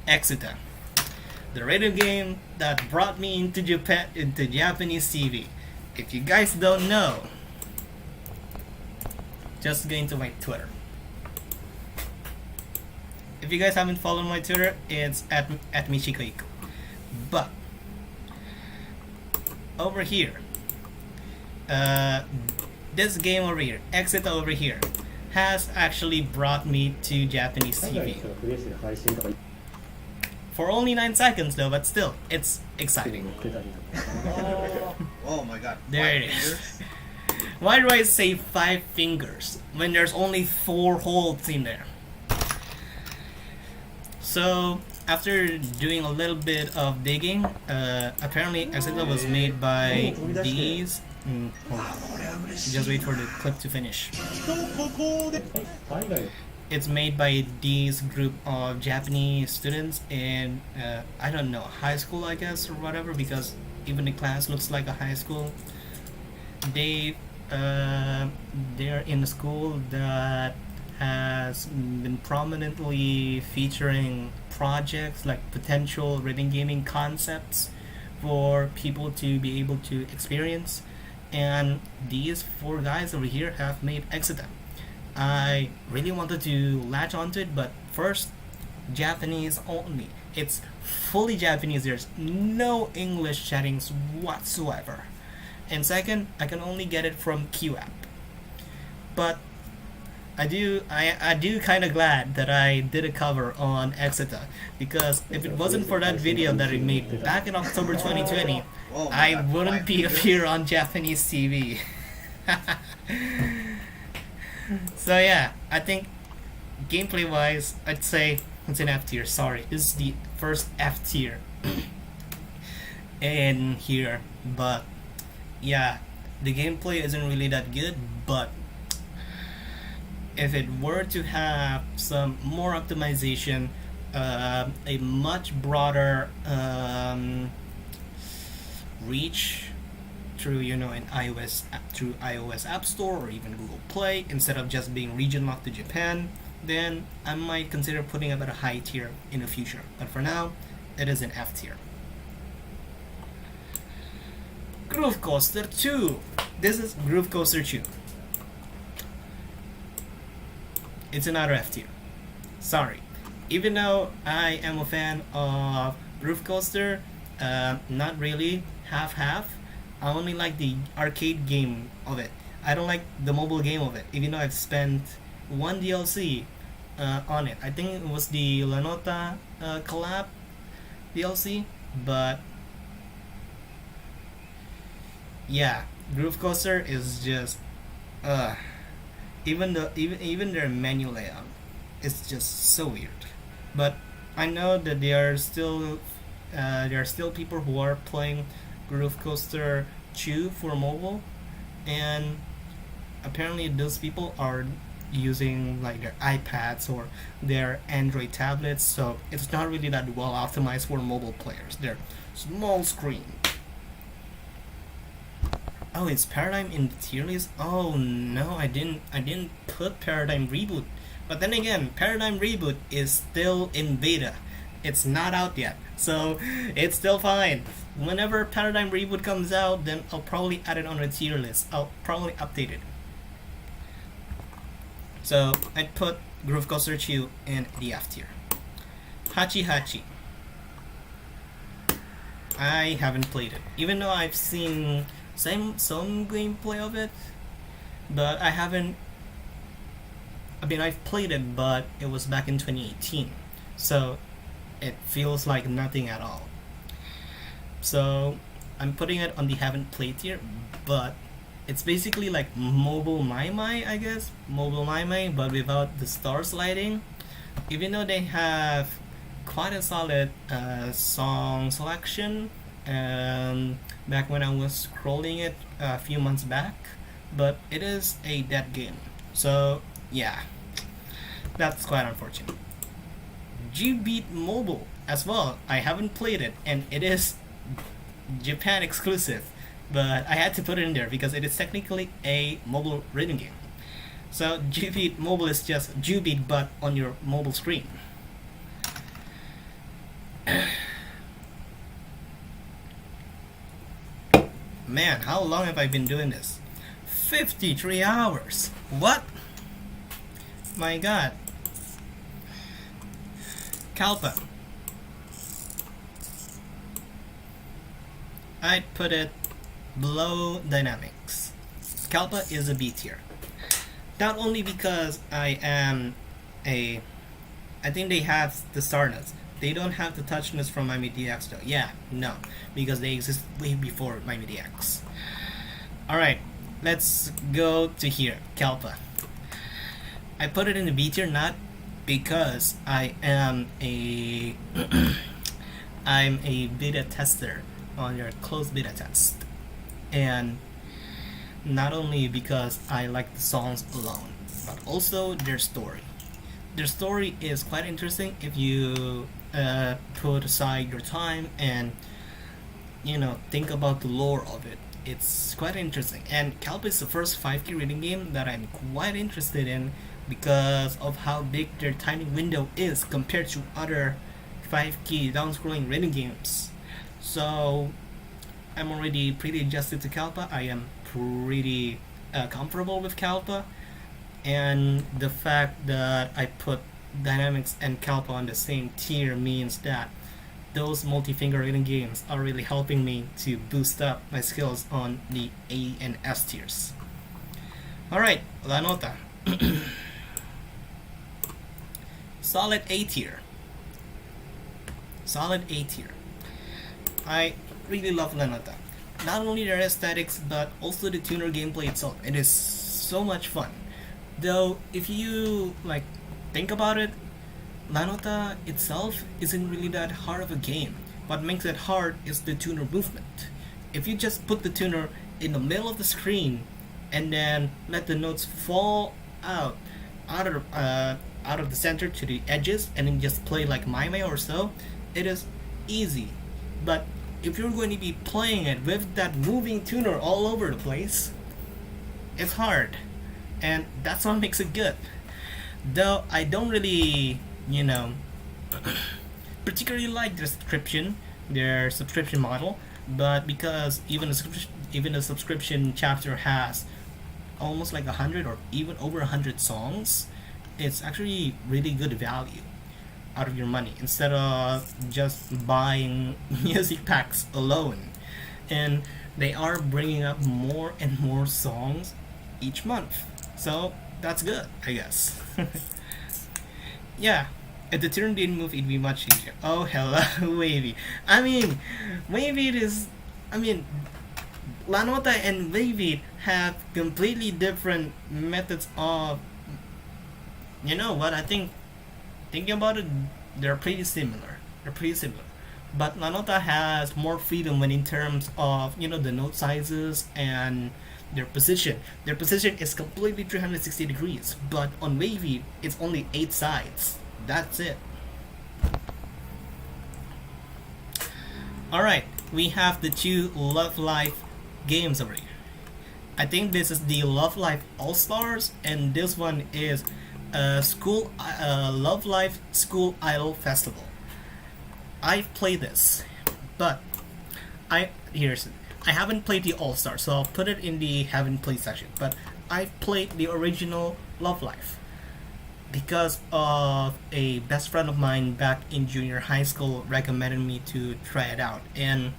Exittor, the radio game that brought me into Japanese TV. If you guys don't know, just go into my Twitter. If you guys haven't followed my Twitter, it's at Michikoiko. But over here, this game over here, Exittor over here, has actually brought me to Japanese TV. For only 9 seconds though, but still, it's exciting. Oh my god. There it is. Why do I say 5 fingers when there's only 4 holes in there? So, after doing a little bit of digging, apparently Exittor was made by these. Hold on. Just wait for the clip to finish. It's made by these group of Japanese students in, I don't know, high school I guess or whatever, because even the class looks like a high school. They they're in a school that has been prominently featuring projects like potential rhythm gaming concepts for people to be able to experience. And these four guys over here have made Exittor. I really wanted to latch onto it, but first, Japanese only. It's fully Japanese, there's no English settings whatsoever. And second, I can only get it from QApp. But I do kind of glad that I did a cover on Exittor, because if it wasn't for that video that I made back in October 2020, I wouldn't be here on Japanese TV. So yeah, I think gameplay wise, I'd say it's an F tier. Sorry, this is the first F tier in here, but yeah, the gameplay isn't really that good, but if it were to have some more optimization, a much broader reach through an iOS App Store or even Google Play, instead of just being region locked to Japan, then I might consider putting it at a high tier in the future. But for now, it is an F tier. Groove Coaster 2. This is Groove Coaster 2. It's another F tier. Sorry. Even though I am a fan of Groove Coaster, not really, half-half. I only like the arcade game of it. I don't like the mobile game of it, even though I've spent one DLC on it. I think it was the Lanota collab DLC, but yeah, Groove Coaster is just even their menu layout is just so weird. But I know that there are still people who are playing Groove Coaster 2 for mobile, and apparently those people are using like their iPads or their Android tablets, so it's not really that well optimized for mobile players. They're small screen. Oh, it's Paradigm in the tier list? Oh no, I didn't put Paradigm Reboot. But then again, Paradigm Reboot is still in beta. It's not out yet, so it's still fine. Whenever Paradigm Reboot comes out, then I'll probably add it on the tier list. I'll probably update it. So I'd put Groove Coaster 2 in the F tier. Hachi Hachi. I haven't played it, even though I've seen some gameplay of it, but I haven't. I mean, I've played it, but it was back in 2018, so it feels like nothing at all. So I'm putting it on the haven't played tier, but it's basically like Mobile Mai Mai, I guess. Mobile Mai Mai, but without the star sliding. Even though they have quite a solid song selection, back when I was scrolling it a few months back, but it is a dead game. So yeah, that's quite unfortunate. G-Beat Mobile as well. I haven't played it, and it is Japan exclusive, but I had to put it in there because it is technically a mobile rhythm game. So G-Beat Mobile is just G-Beat but on your mobile screen. Man, how long have I been doing this? 53 hours. What? My god. Kalpa. I'd put it below Dynamics. Kalpa is a B tier. Not only because I think they have the starnuts. They don't have the touchness from Miami DX though. Yeah, no. Because they exist way before Miami DX. Alright, let's go to here. Kalpa. I put it in the B tier not because I am I'm a beta tester on your closed beta test. And not only because I like the songs alone, but also their story. Their story is quite interesting if you put aside your time and think about the lore of it. it's quite interesting. And Kalpa is the first 5K reading game that I'm quite interested in because of how big their timing window is compared to other 5K down-scrolling reading games. So I'm already pretty adjusted to Kalpa. I am pretty comfortable with Kalpa, and the fact that I put Dynamics and Kalpa on the same tier means that those multi-finger reading games are really helping me to boost up my skills on the A and S tiers. Alright, Lanota. Solid A tier. Solid A tier. I really love Lanota. Not only their aesthetics, but also the tuner gameplay itself. It is so much fun. Though, if you think about it, Lanota itself isn't really that hard of a game. What makes it hard is the tuner movement. If you just put the tuner in the middle of the screen and then let the notes fall out of the center to the edges and then just play like Maimai or so, it is easy. But if you're going to be playing it with that moving tuner all over the place, it's hard. And that's what makes it good. Though I don't really, particularly like their subscription model, but because even the subscription chapter has almost 100 or even over 100 songs, it's actually really good value out of your money instead of just buying music packs alone. And they are bringing up more and more songs each month, so that's good, I guess. Yeah, if the turn didn't move, it'd be much easier. Oh, hello, Wavy. Lanota and Wavy have completely different methods of. You know what? I think thinking about it, they're pretty similar. But Lanota has more freedom when in terms of the note sizes and their position. Their position is completely 360 degrees, but on Wavy it's only 8 sides. That's it. Alright, we have the 2 Love Life games over here. I think this is the Love Life All-Stars, and this one is Love Life School Idol Festival. I've played this, but I haven't played the All-Star, so I'll put it in the haven't played section. But I've played the original Love Life because of a best friend of mine back in junior high school recommended me to try it out. And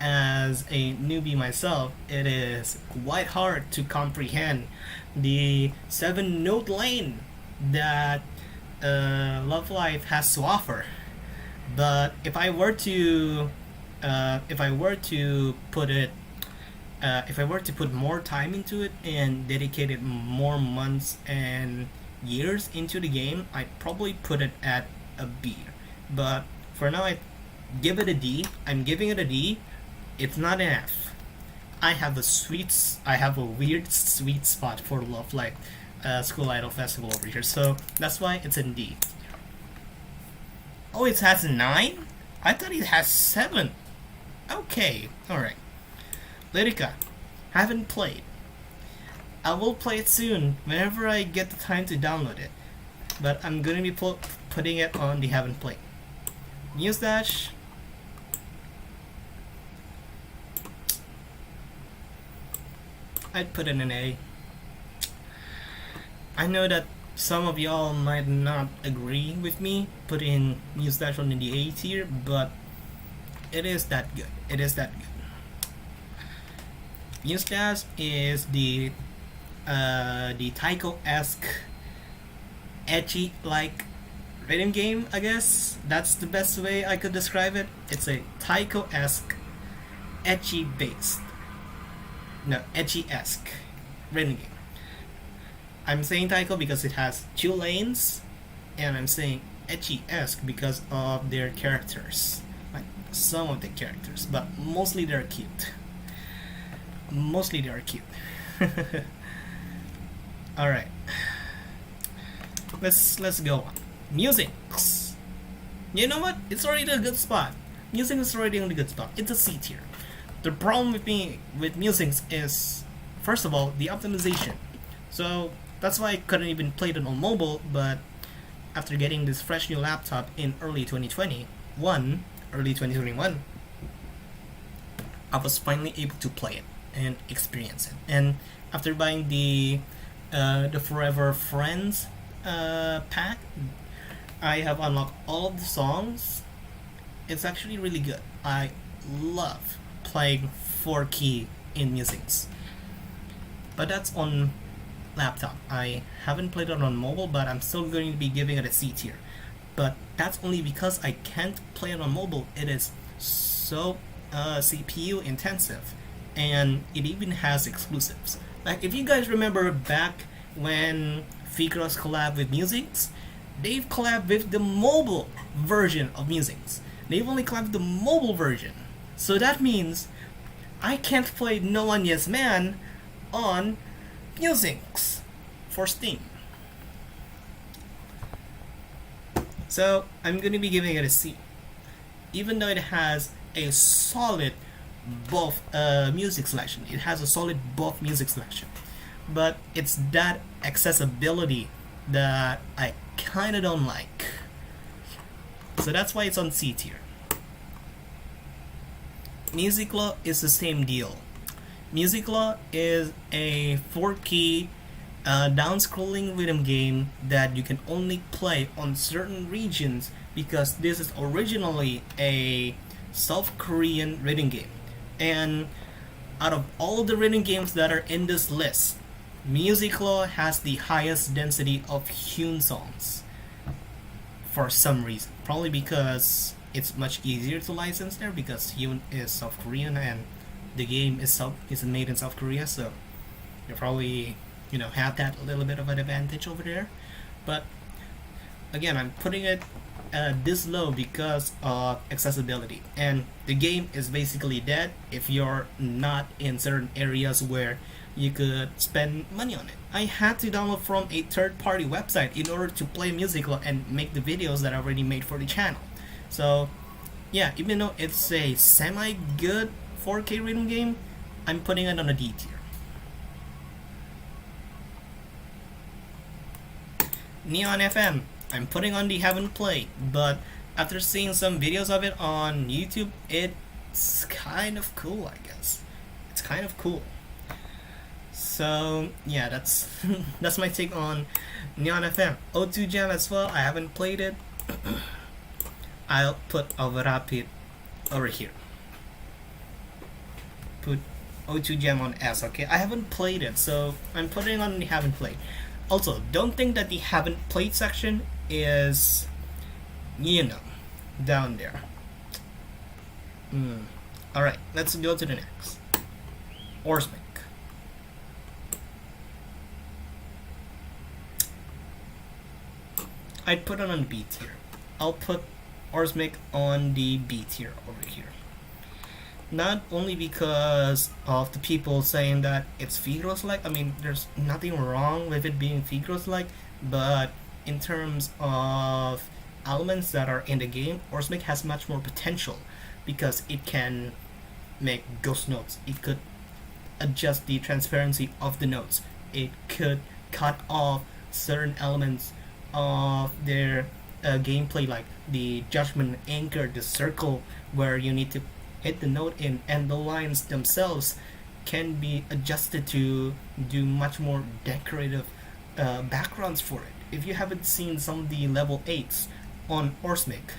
as a newbie myself, it is quite hard to comprehend the 7-note lane that Love Life has to offer. But if I were to put more time into it and dedicated more months and years into the game, I'd probably put it at a B. But for now, I give it a D. I'm giving it a D. It's not an F. I have a weird sweet spot for Love Life School Idol Festival over here, so that's why it's a D. Oh, it has 9? I thought it has 7. Okay, alright. Lyrica, haven't played. I will play it soon whenever I get the time to download it, but I'm gonna be putting it on the haven't played. Muse Dash. I'd put it in A. I know that some of y'all might not agree with me putting Muse Dash on in the A tier, but it is that good. Muse Dash is the Taiko-esque edgy rhythm game, I guess. That's the best way I could describe it. It's a Taiko-esque edgy-esque rhythm game. I'm saying Taiko because it has 2 lanes, and I'm saying edgy-esque because of their characters. Some of the characters, but mostly they're cute. Alright. Let's go on. Music. You know what? It's already a good spot. Music is already in a good spot. It's a C tier. The problem with me with Musings is, first of all, the optimization. So that's why I couldn't even play it on mobile, but after getting this fresh new laptop in early 2021, I was finally able to play it and experience it. And after buying the Forever Friends pack, I have unlocked all of the songs. It's actually really good. I love playing 4-key in Musings. But that's on laptop. I haven't played it on mobile, but I'm still going to be giving it a C tier. But that's only because I can't play it on mobile. It is so CPU intensive, and it even has exclusives. Like, if you guys remember back when Phigros collabed with Musings, they've collabed with the mobile version of Musings. They've only collabed with the mobile version. So that means I can't play No One Yes Man on Musings for Steam. So I'm going to be giving it a C. Even though it has a solid both music selection. It has a solid both music selection. But it's that accessibility that I kinda don't like. So that's why it's on C tier. Music Law is the same deal. Music Law is a 4-key down-scrolling rhythm game that you can only play on certain regions because this is originally a South Korean rhythm game. And out of all of the rhythm games that are in this list, Music Law has the highest density of Hyun songs for some reason. Probably because it's much easier to license there because Hyun is South Korean and the game is made in South Korea, so you probably have that little bit of an advantage over there. But again, I'm putting it this low because of accessibility, and the game is basically dead if you're not in certain areas where you could spend money on it. I had to download from a third-party website in order to play Music Law and make the videos that I already made for the channel. So yeah, even though it's a semi-good 4K rhythm game, I'm putting it on a D tier. Neon FM, I'm putting on the haven't played, but after seeing some videos of it on YouTube, it's kind of cool, I guess. It's kind of cool. So yeah, that's that's my take on Neon FM. O2 Jam as well, I haven't played it. I'll put Overrapid over here. Put O2 Jam on S, okay? I haven't played it, so I'm putting on the haven't played. Also, don't think that the haven't played section is, down there. Alright, let's go to the next. Orzmic. I'd put it on B tier. I'll put Orzmic on the B tier over here. Not only because of the people saying that it's Phigros-like. I mean, there's nothing wrong with it being Phigros-like, but in terms of elements that are in the game, Orzmic has much more potential because it can make ghost notes. It could adjust the transparency of the notes. It could cut off certain elements of their gameplay, like the judgment anchor, the circle where you need to hit the note in, and the lines themselves can be adjusted to do much more decorative backgrounds for it. If you haven't seen some of the level 8s on Orzmic,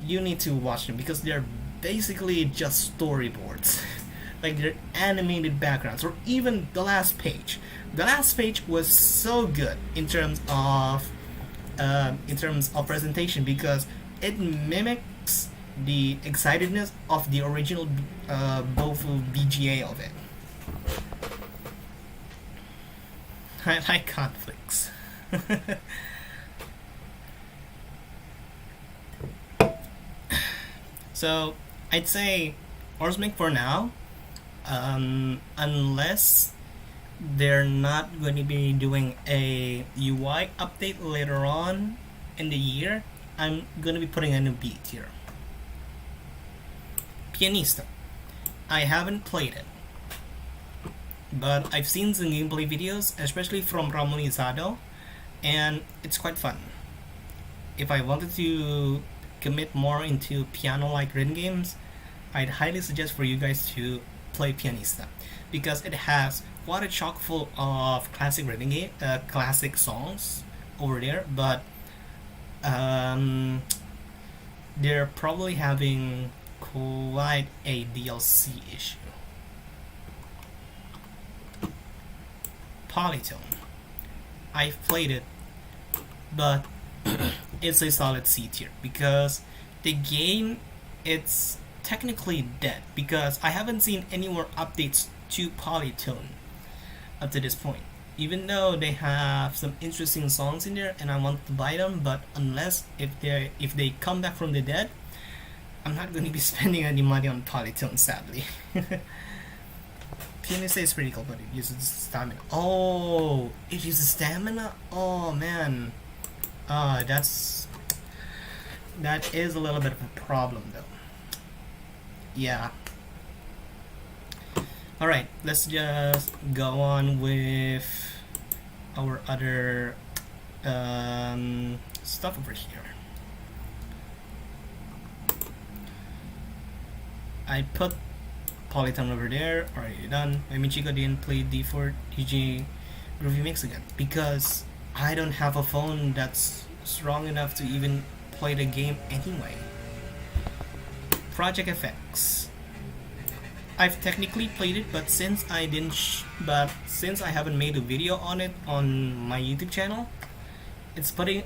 you need to watch them because they're basically just storyboards. Like, they're animated backgrounds. Or even the last page. The last page was so good in terms of presentation because it mimics the excitedness of the original Bofu BGA of it. I like conflicts. So I'd say Orzmic for now, unless they're not going to be doing a UI update later on in the year, I'm going to be putting in a B tier. Pianista. I haven't played it, but I've seen some gameplay videos, especially from Ramonizado, and it's quite fun. If I wanted to commit more into piano-like rhythm games, I'd highly suggest for you guys to play Pianista, because it has quite a chock full of classic rhythm game, classic songs over there, but they're probably having quite a DLC issue. Polytone. I've played it, but it's a solid C tier because the game, it's technically dead because I haven't seen any more updates to Polytone up to this point. Even though they have some interesting songs in there and I want to buy them, but unless if they come back from the dead, I'm not going to be spending any money on Polytone, sadly. Pianista is pretty cool, but it uses stamina. Oh, it uses stamina? Oh man. That is a little bit of a problem though. Yeah. Alright, let's just go on with our other stuff over here. I put Polytone over there. Already done. My Michiko didn't play D4 DJMax again because I don't have a phone that's strong enough to even play the game anyway. Project FX. I've technically played it, but since I haven't made a video on it on my YouTube channel,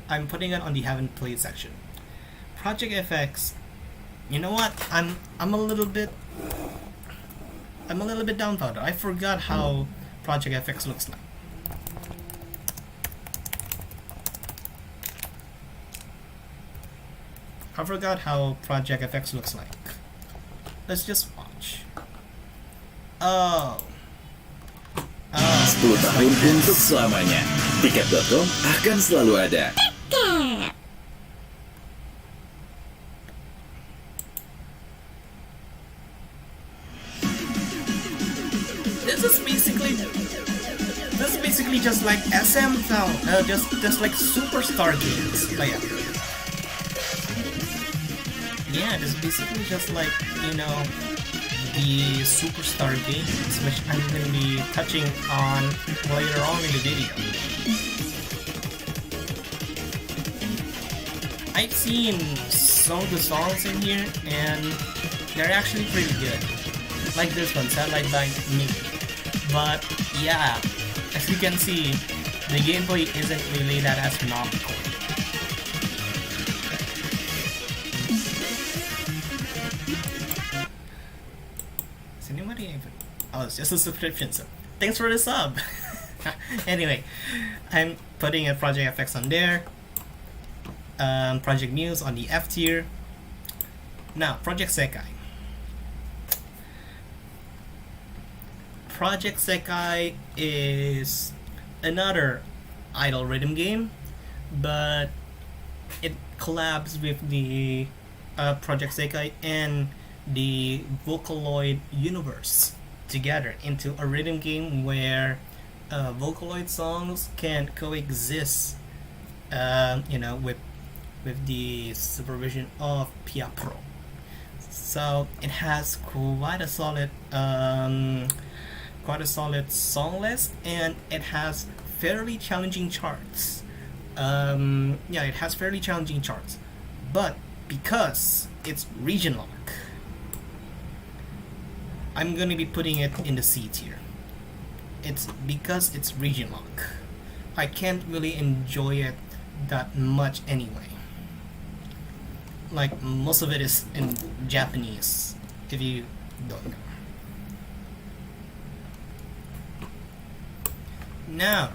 I'm putting it on the haven't played section. Project FX. You know what? I'm a little bit dumbfounded. I forgot how Project FX looks like. I forgot how Project FX looks like. Let's just watch. Oh. 10 tahun untuk selamanya. Tiket.com akan selalu ada. This is basically just like SM sound, just like superstar games. Oh, yeah, this is basically just like, you know, the superstar games, which I'm going to be touching on later on in the video. I've seen some of the songs in here, and they're actually pretty good. Like this one, Satellite by Me. But yeah, as you can see, the gameplay isn't really that astronomical. Is anybody even... Oh, it's just a subscription, so thanks for the sub! Anyway, I'm putting a Project FX on there. Project Muse on the F tier. Now, Project Sekai. Project Sekai is another idle rhythm game, but it collabs with the Project Sekai and the Vocaloid universe together into a rhythm game where Vocaloid songs can coexist, you know, with the supervision of Pia Pro. So it has quite a solid song list, and it has fairly challenging charts. Yeah, it has fairly challenging charts, but because it's region lock, I'm gonna be putting it in the C tier. It's because it's region lock. I can't really enjoy it that much anyway. Like, most of it is in Japanese, if you don't know. Now,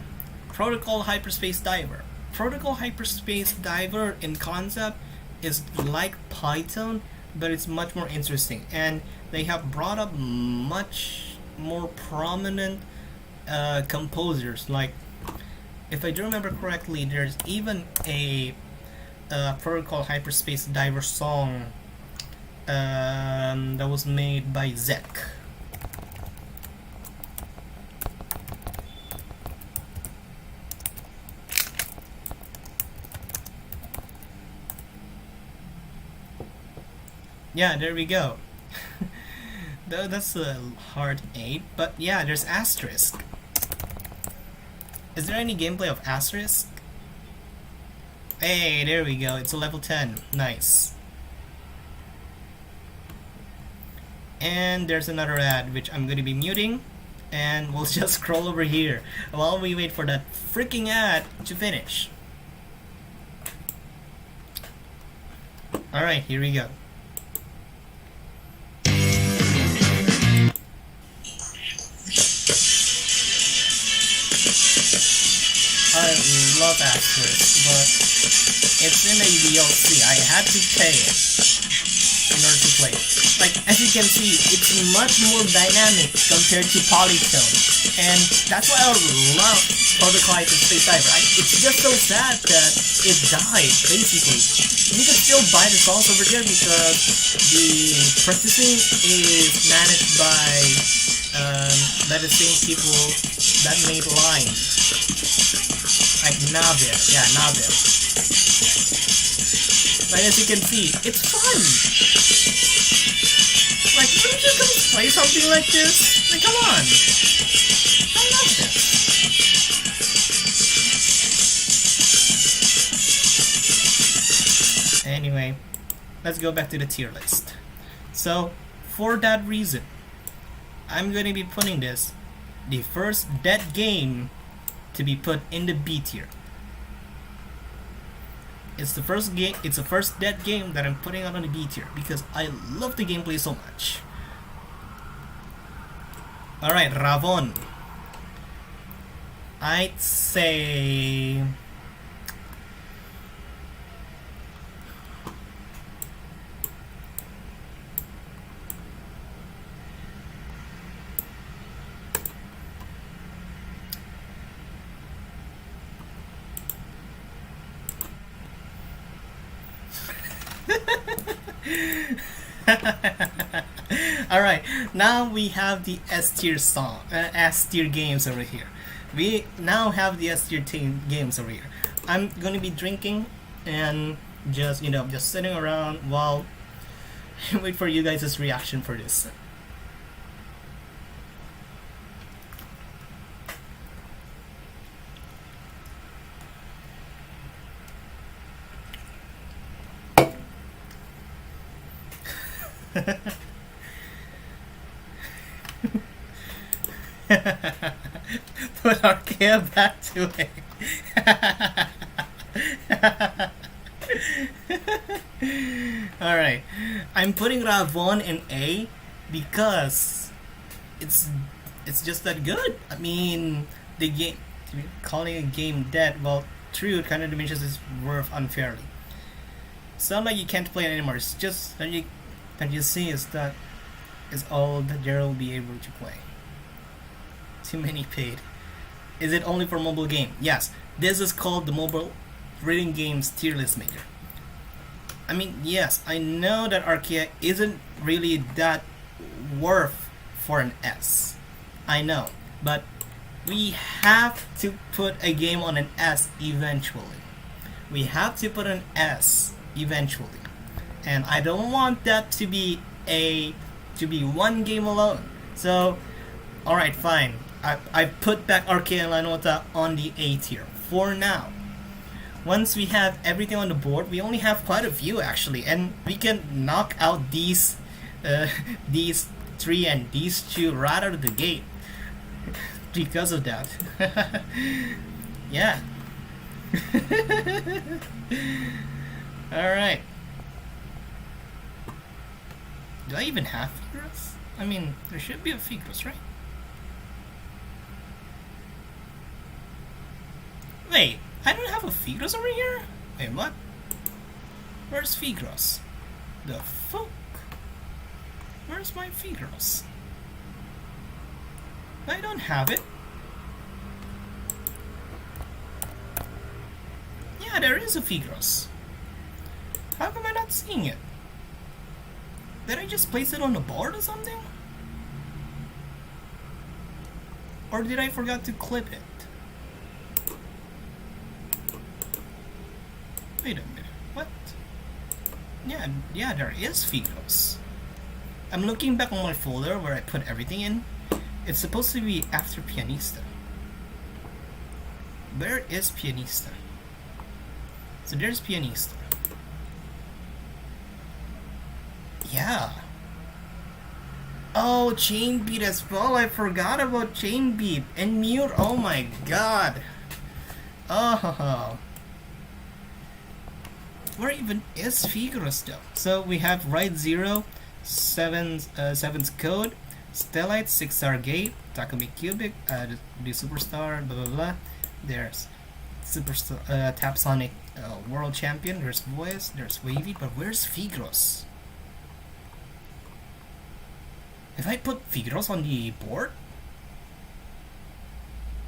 Protocol Hyperspace Diver. Protocol Hyperspace Diver in concept is like Python, but it's much more interesting, and they have brought up much more prominent composers. Like, if I do remember correctly, there's even a Protocol Hyperspace Diver song that was made by Zek. Yeah, there we go. Though that's a hard 8, but yeah, there's asterisk. Is there any gameplay of asterisk? Hey, there we go. It's a level 10. Nice. And there's another ad which I'm going to be muting, and we'll just scroll over here while we wait for that freaking ad to finish. Alright, here we go. I love Asterisk, but it's in a DLC. I had to pay it in order to play it. Like, as you can see, it's much more dynamic compared to Polytone. And that's why I love ProSekai to Space Diver. It's just so sad that it died, basically. You can still buy the songs over there because the processing is managed by the same people that made Line. Like Navir, yeah, Navir. Like as you can see, it's fun! Like, wouldn't you come play something like this? Like, come on! I love this. Anyway, let's go back to the tier list. So, for that reason, I'm going to be putting this, the first dead game to be put in the B tier. It's the first game. It's the first dead game that I'm putting out on the B tier because I love the gameplay so much. All right, Ravon. I'd say Alright, now we have the S tier games over here. We now have the S tier games over here. I'm gonna be drinking and just sitting around while I wait for you guys' reaction for this. Put Arcaea back to it. Alright, I'm putting Ravon in A because it's just that good. I mean, the game, calling a game dead, well, true, it kind of diminishes its worth unfairly. Some like you can't play it anymore. It's just that you see is that is all that there will be able to play. Too many paid. Is it only for mobile game? Yes. This is called the mobile reading games tier list maker. I mean, yes, I know that Arcaea isn't really that worth for an S. I know, but we have to put a game on an S eventually. We have to put an S eventually. And I don't want that to be one game alone. So, alright, fine. I put back Arcaea and Lanota on the A tier for now. Once we have everything on the board, we only have quite a few actually, and we can knock out these three and these two right out of the gate because of that. Yeah. Alright. Do I even have Phigros? I mean, there should be a Phigros, right? Wait, I don't have a Phigros over here? Wait, what? Where's Phigros? The fuck? Where's my Phigros? I don't have it. Yeah, there is a Phigros. How come I not seeing it? Did I just place it on the board or something? Or did I forget to clip it? Wait a minute, what? Yeah, there is Phigros. I'm looking back on my folder where I put everything in. It's supposed to be after Pianista. Where is Pianista? So there's Pianista. Yeah. Oh, Chain Beat as well. I forgot about Chain Beat and Mute. Oh my god. Oh. Where even is Phigros though? So we have Ride 0, 7's Code, Stellite, 6-star Gate, Takumi Cubic, the Superstar, blah blah blah. There's Superstar, Tapsonic World Champion, there's VOEZ, there's Wavy, but where's Phigros? If I put Phigros on the board?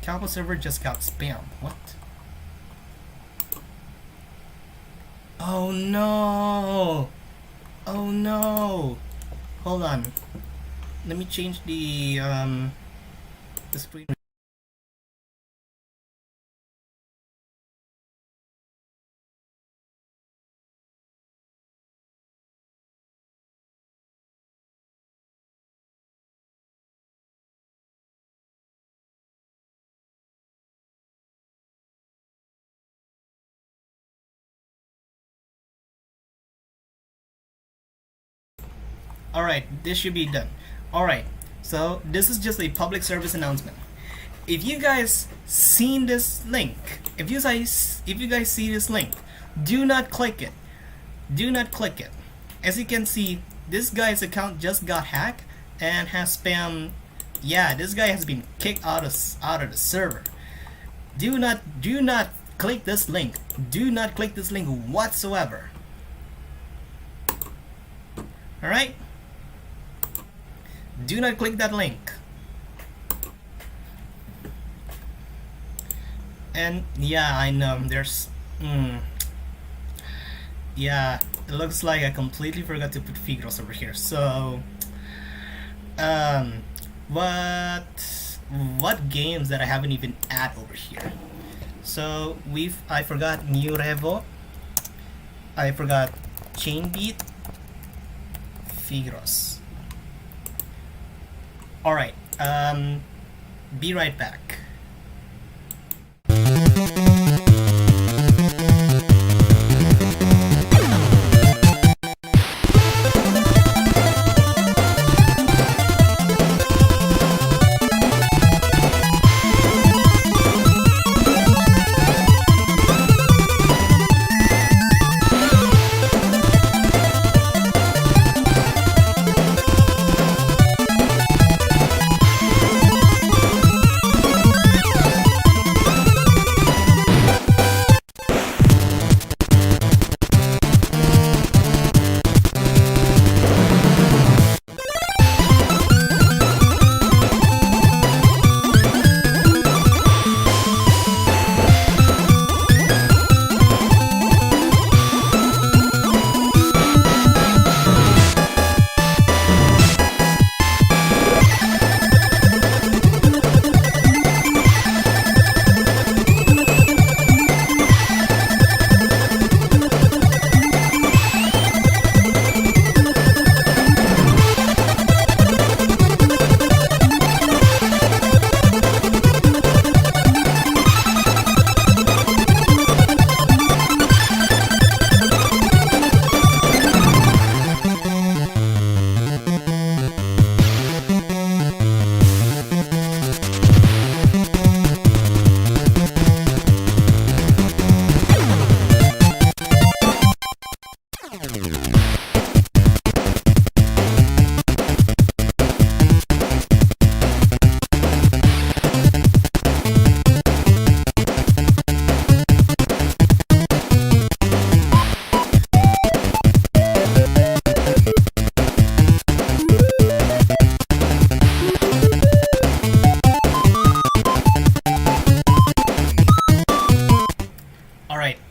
Kalpa server just got spammed. What? Oh no! Oh no! Hold on. Let me change the screen. Alright, this should be done. Alright, so this is just a public service announcement. If you guys seen this link, if you guys see this link, do not click it. Do not click it. As you can see, this guy's account just got hacked and has spam. Yeah, this guy has been kicked out of the server. Do not click this link. Do not click this link whatsoever. Alright? Do not click that link. And yeah, I know there's yeah, it looks like I completely forgot to put Phigros over here. So what games that I haven't even add over here? So I forgot NeoRevo, I forgot Chain Beat, Phigros. Alright, be right back.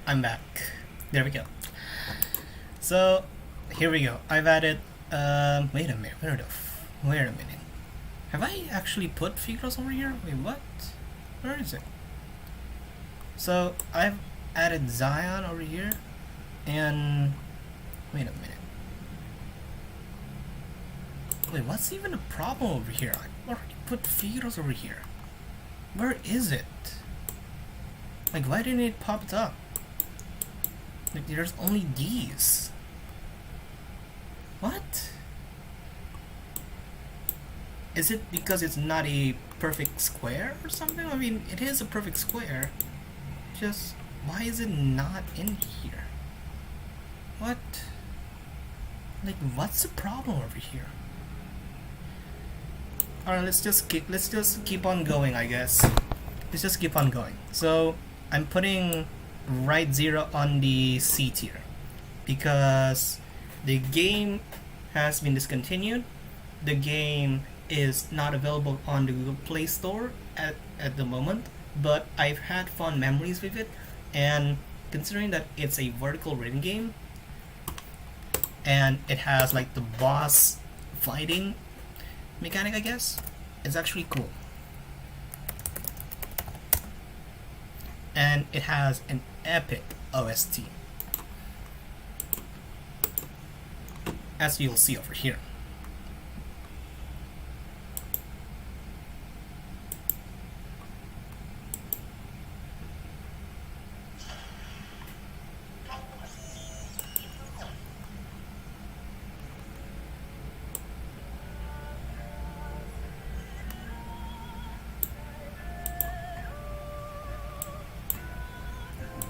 I'm back. There we go. So here we go. I've added wait a minute, wait a minute. Have I actually put Phigros over here? Wait, what? Where is it? So I've added Zion over here, and Wait a minute. Wait, what's even the problem over here? I already put Phigros over here. Where is it? Like, why didn't it pop up? Like, there's only these. What? Is it because it's not a perfect square or something? I mean, it is a perfect square. Just, why is it not in here? What? Like, what's the problem over here? Alright, let's just keep on going, I guess. Let's just keep on going. So, I'm putting right 0 on the C tier because the game has been discontinued. The game is not available on the Google Play Store at the moment, but I've had fun memories with it, and considering that it's a vertical rating game and it has like the boss fighting mechanic, I guess, it's actually cool. And it has an epic OST, as you'll see over here.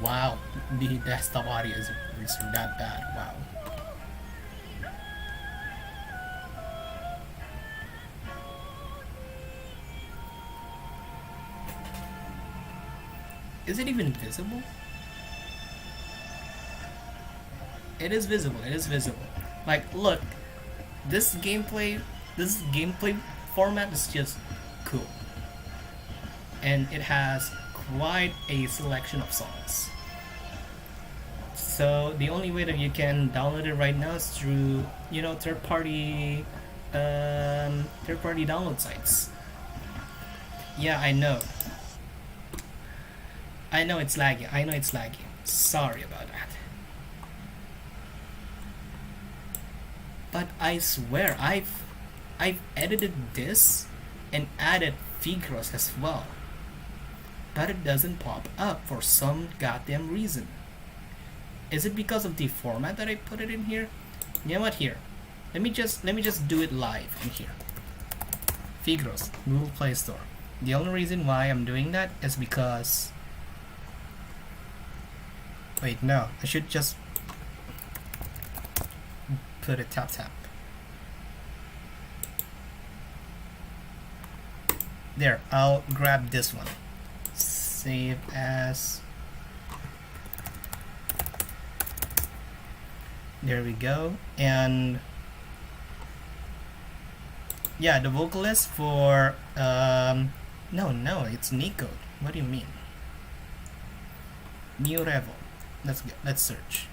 Wow, the desktop audio is that bad. Wow. Is it even visible? It is visible. It is visible. Like, look, this gameplay format is just cool, and it has quite a selection of songs. So the only way that you can download it right now is through, you know, third-party download sites. Yeah, I know it's laggy. I know it's laggy. Sorry about that. But I swear I've edited this and added Phigros as well, but it doesn't pop up for some goddamn reason. Is it because of the format that I put it in here? You know what? Here, let me just do it live in here. Phigros, Google Play Store. The only reason why I'm doing that is because, wait, no, I should just put it tap. There, I'll grab this one. Save as. There we go. And yeah, the vocalist for no, it's Nico. What do you mean? NeoRevo. Let's search.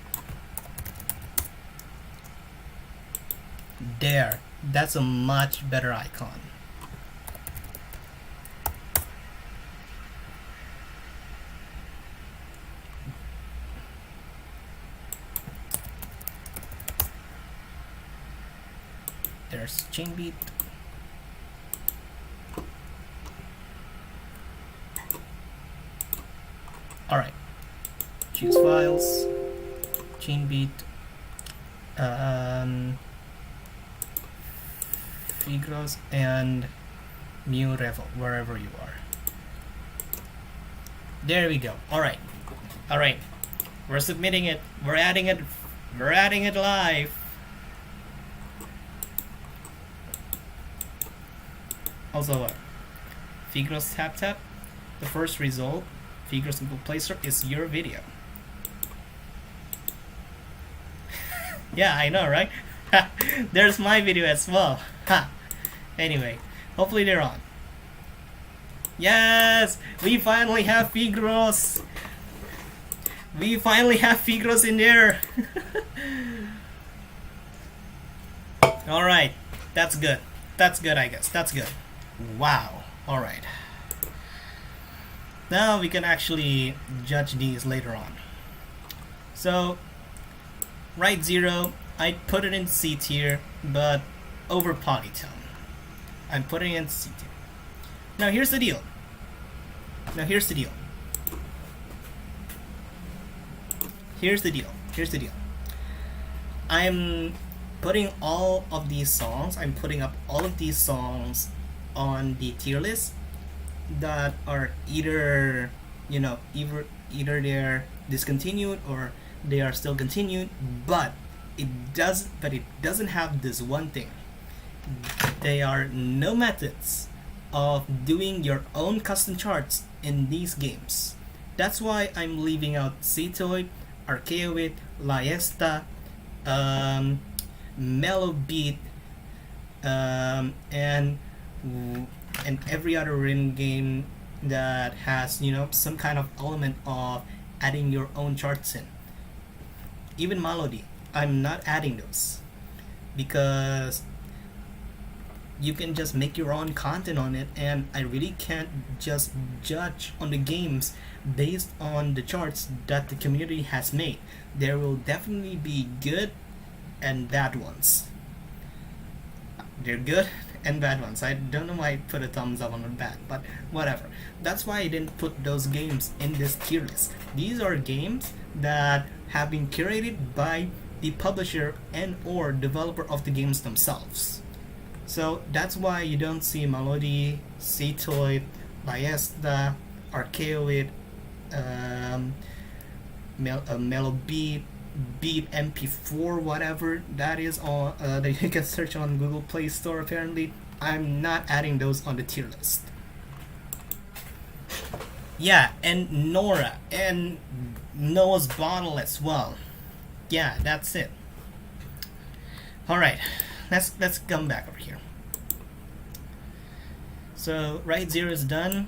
There, that's a much better icon. There's chain beat. Alright. Choose files. Chain beat. Phigros and NeoRevo, wherever you are. There we go. Alright. We're submitting it. We're adding it live. Also, Phigros tap. The first result, Phigros Google Play Store, is your video. Yeah, I know, right? There's my video as well. Ha. Anyway, hopefully they're on. Yes, we finally have Phigros. We finally have Phigros in there. All right, that's good. That's good, I guess. That's good. Wow. All right. Now we can actually judge these later on. So Right Zero, I'd put it in C tier, but over Polytone. I'm putting it in C tier. Now here's the deal. Here's the deal. I'm putting all of these songs, I'm putting up all of these songs on the tier list that are either, either they're discontinued or they are still continued, but it doesn't have this one thing. There are no methods of doing your own custom charts in these games. That's why I'm leaving out Cytus, Arcaea, Liesta, Mellow Beat, and every other rhythm game that has some kind of element of adding your own charts in. Even Melody, I'm not adding those because you can just make your own content on it, and I really can't just judge on the games based on the charts that the community has made. There will definitely be good and bad ones. They're good and bad ones. I don't know why I put a thumbs up on the bad, but whatever. That's why I didn't put those games in this tier list. These are games that have been curated by the publisher and or developer of the games themselves. So that's why you don't see Melody, Cytus, Liesta, Arcaea, Mellow Beat, Beat MP4, whatever that is on that you can search on Google Play Store. Apparently, I'm not adding those on the tier list. Yeah, and Nora and Noah's Bottle as well. Yeah, that's it. All right. Let's come back over here. So Right Zero is done.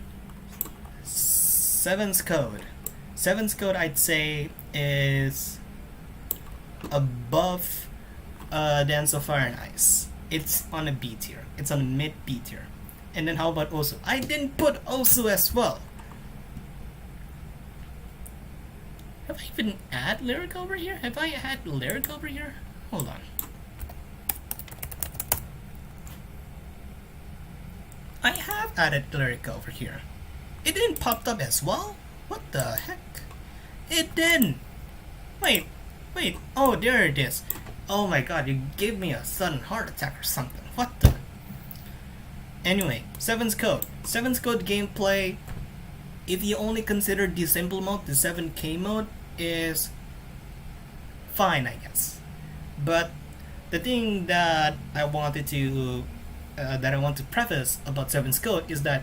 Seven's Code. Seven's Code, I'd say, is above Dance of Fire and Ice. It's on a B tier. It's on a mid B tier. And then how about Osu? I didn't put Osu as well. Have I even add lyric over here? Have I had lyric over here? Hold on. I have added lyric over here. It didn't pop up as well? What the heck? It didn't! Wait. Oh, there it is. Oh my god, you gave me a sudden heart attack or something. What the? Anyway, Seven's Code. Seven's Code gameplay, if you only consider the simple mode, the 7K mode is fine, I guess. But the thing that I want to preface about Seven's Code is that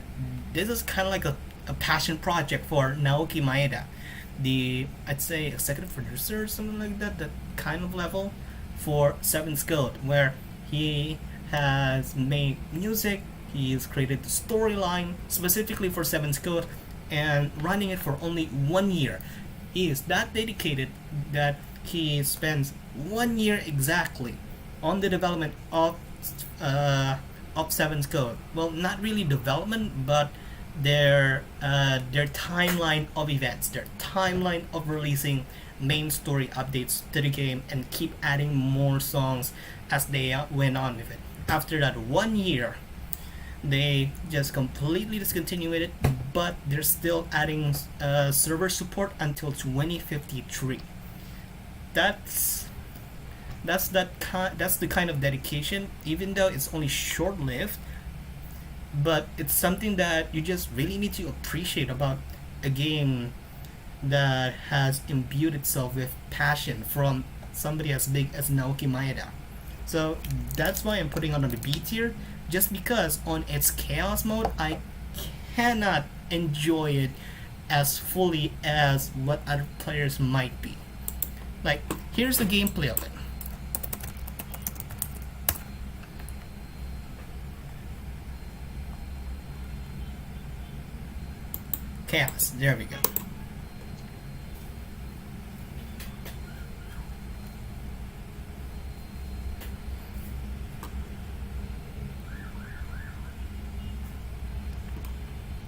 this is kind of like a passion project for Naoki Maeda, I'd say executive producer or something like that, that kind of level for Seven's Code, where he has made music, he's created the storyline specifically for Seven's Code, and running it for only 1 year. He is that dedicated that he spends 1 year exactly on the development of Seven's Code. Well, not really development, but their timeline of events, their timeline of releasing main story updates to the game, and keep adding more songs as they went on with it. After that 1 year, they just completely discontinued it, but they're still adding server support until 2053. That's the kind of dedication, even though it's only short-lived, but it's something that you just really need to appreciate about a game that has imbued itself with passion from somebody as big as Naoki Maeda. So that's why I'm putting it on the B tier, just because on its chaos mode I cannot enjoy it as fully as what other players might be. Like, here's the gameplay of it. Chaos, there we go.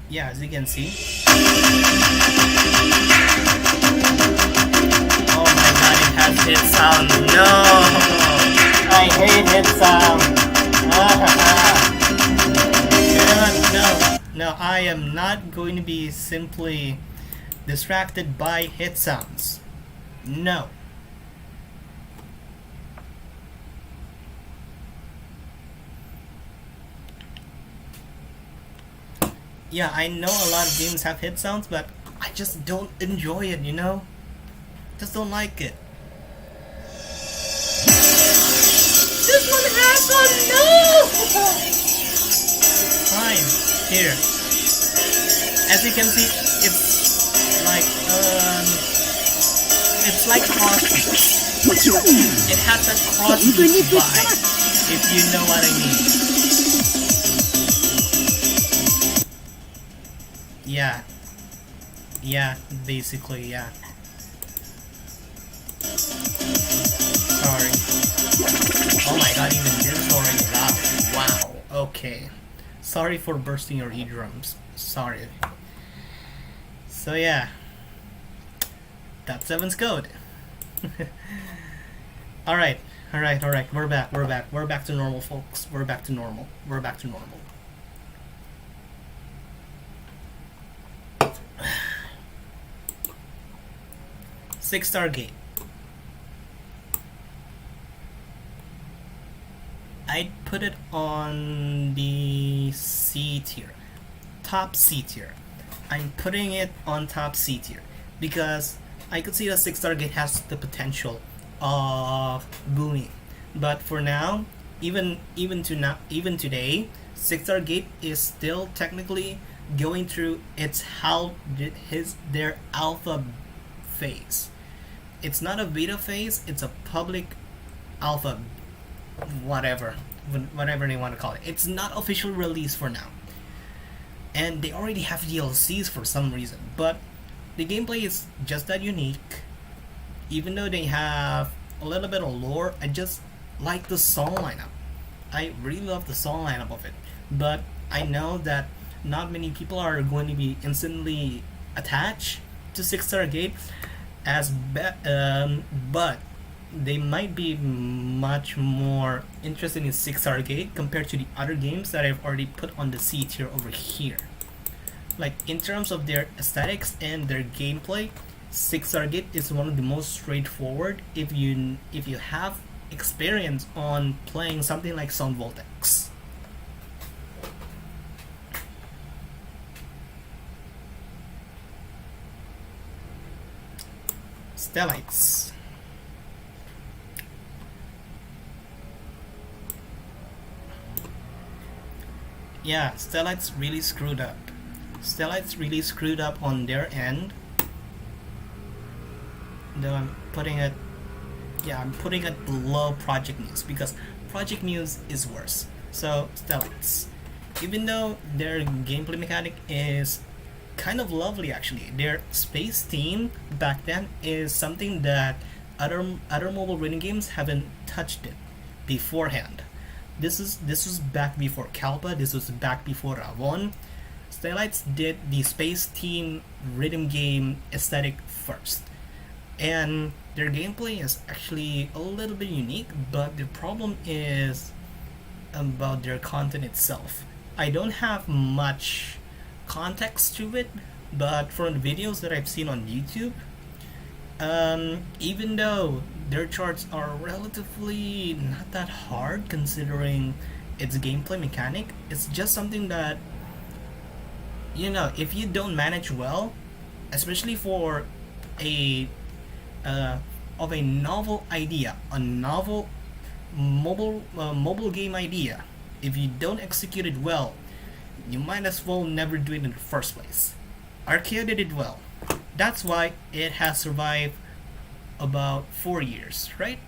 Yeah, as you can see. Oh my god, it has hit sound. No, I hate hit sound. No, I am not going to be simply distracted by hit sounds. No. Yeah, I know a lot of games have hit sounds, but I just don't enjoy it, you know? Just don't like it. This one has one! No! Fine. Here. As you can see, it's like crossbeat. It has that crossbeat vibe, if you know what I mean. Yeah, basically, yeah. Sorry. Oh my god, even this is already loud. Wow, okay. Sorry for bursting your eardrums. Sorry. So yeah. That's 7's code. Alright. We're back. We're back to normal, folks. We're back to normal. 6-star gate. I'd put it on the C tier. Top C tier. I'm putting it on top C tier because I could see that 6-star gate has the potential of booming. But for now, even today, 6-star gate is still technically going through their alpha phase. It's not a beta phase, it's a public alpha, whatever they want to call it. It's not official release for now. And they already have DLCs for some reason, but the gameplay is just that unique. Even though they have a little bit of lore, I just like the song lineup. I really love the song lineup of it. But I know that not many people are going to be instantly attached to 6-star gate but they might be much more interested in 6-star gate compared to the other games that I've already put on the C tier over here. Like in terms of their aesthetics and their gameplay, 6-star gate is one of the most straightforward if you have experience on playing something like Sound Voltex. Stellites. Yeah, Stellites really screwed up. Stellites really screwed up on their end. Though I'm putting it below Project Muse because Project Muse is worse. So Stellites, even though their gameplay mechanic is kind of lovely, actually, their space theme back then is something that other mobile rhythm games haven't touched it beforehand. This was back before Kalpa. This was back before Ravon. Stellites did the space theme rhythm game aesthetic first, and their gameplay is actually a little bit unique, but the problem is about their content itself. I don't have much context to it, but from the videos that I've seen on YouTube, even though their charts are relatively not that hard considering its gameplay mechanic, it's just something that, you know, if you don't manage well, especially for a novel idea, a novel mobile game idea, if you don't execute it well, you might as well never do it in the first place. Arcaea did it well. That's why it has survived about 4 years, right?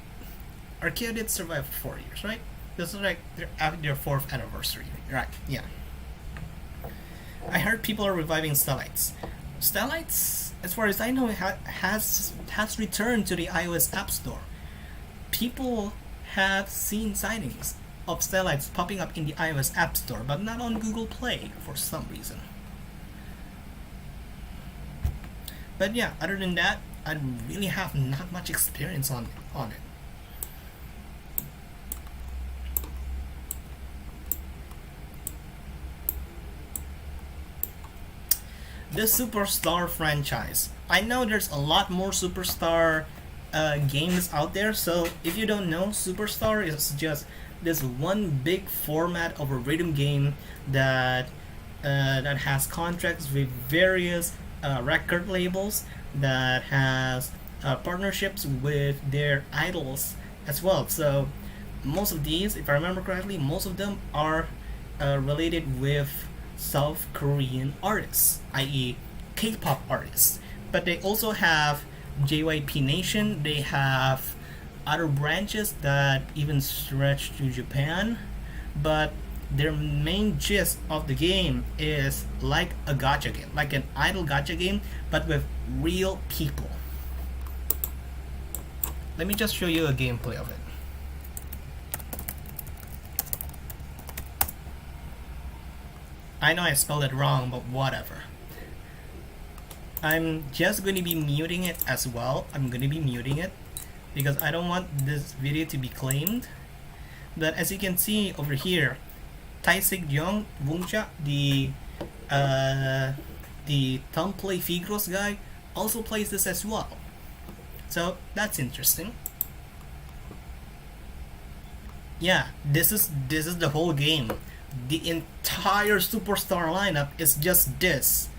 Arcaea did survive for 4 years, right? This is like their 4th anniversary, right? Yeah. I heard people are reviving Stellites. Stellites, as far as I know, has returned to the iOS App Store. People have seen sightings of Stellites popping up in the iOS App Store, but not on Google Play for some reason. But yeah, other than that, I really have not much experience on it. The Superstar franchise. I know there's a lot more Superstar games out there, so if you don't know, Superstar is just this one big format of a rhythm game that that has contracts with various record labels, that has partnerships with their idols as well. So most of these, if I remember correctly, most of them are related with South Korean artists, i.e. K-pop artists. But they also have JYP Nation, they have other branches that even stretch to Japan, but their main gist of the game is like a gacha game, like an idol gacha game, but with real people. Let me just show you a gameplay of it. I know I spelled it wrong, but whatever. I'm just going to be muting it as well. I'm going to be muting it because I don't want this video to be claimed. But as you can see over here, Taisik Young Wungcha, the Thumbplay Phigros guy, also plays this as well. So that's interesting. Yeah, this is the whole game. The entire Superstar lineup is just this.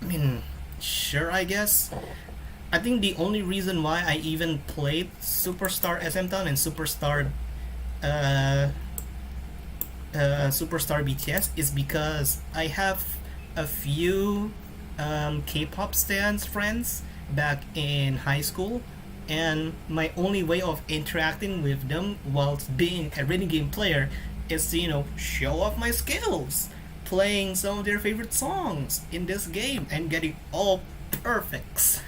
I mean, sure, I guess. I think the only reason why I even played Superstar SM Town and Superstar Superstar BTS is because I have a few K-pop stans friends back in high school, and my only way of interacting with them whilst being a rhythm game player is to, you know, show off my skills, playing some of their favorite songs in this game and getting all perfects.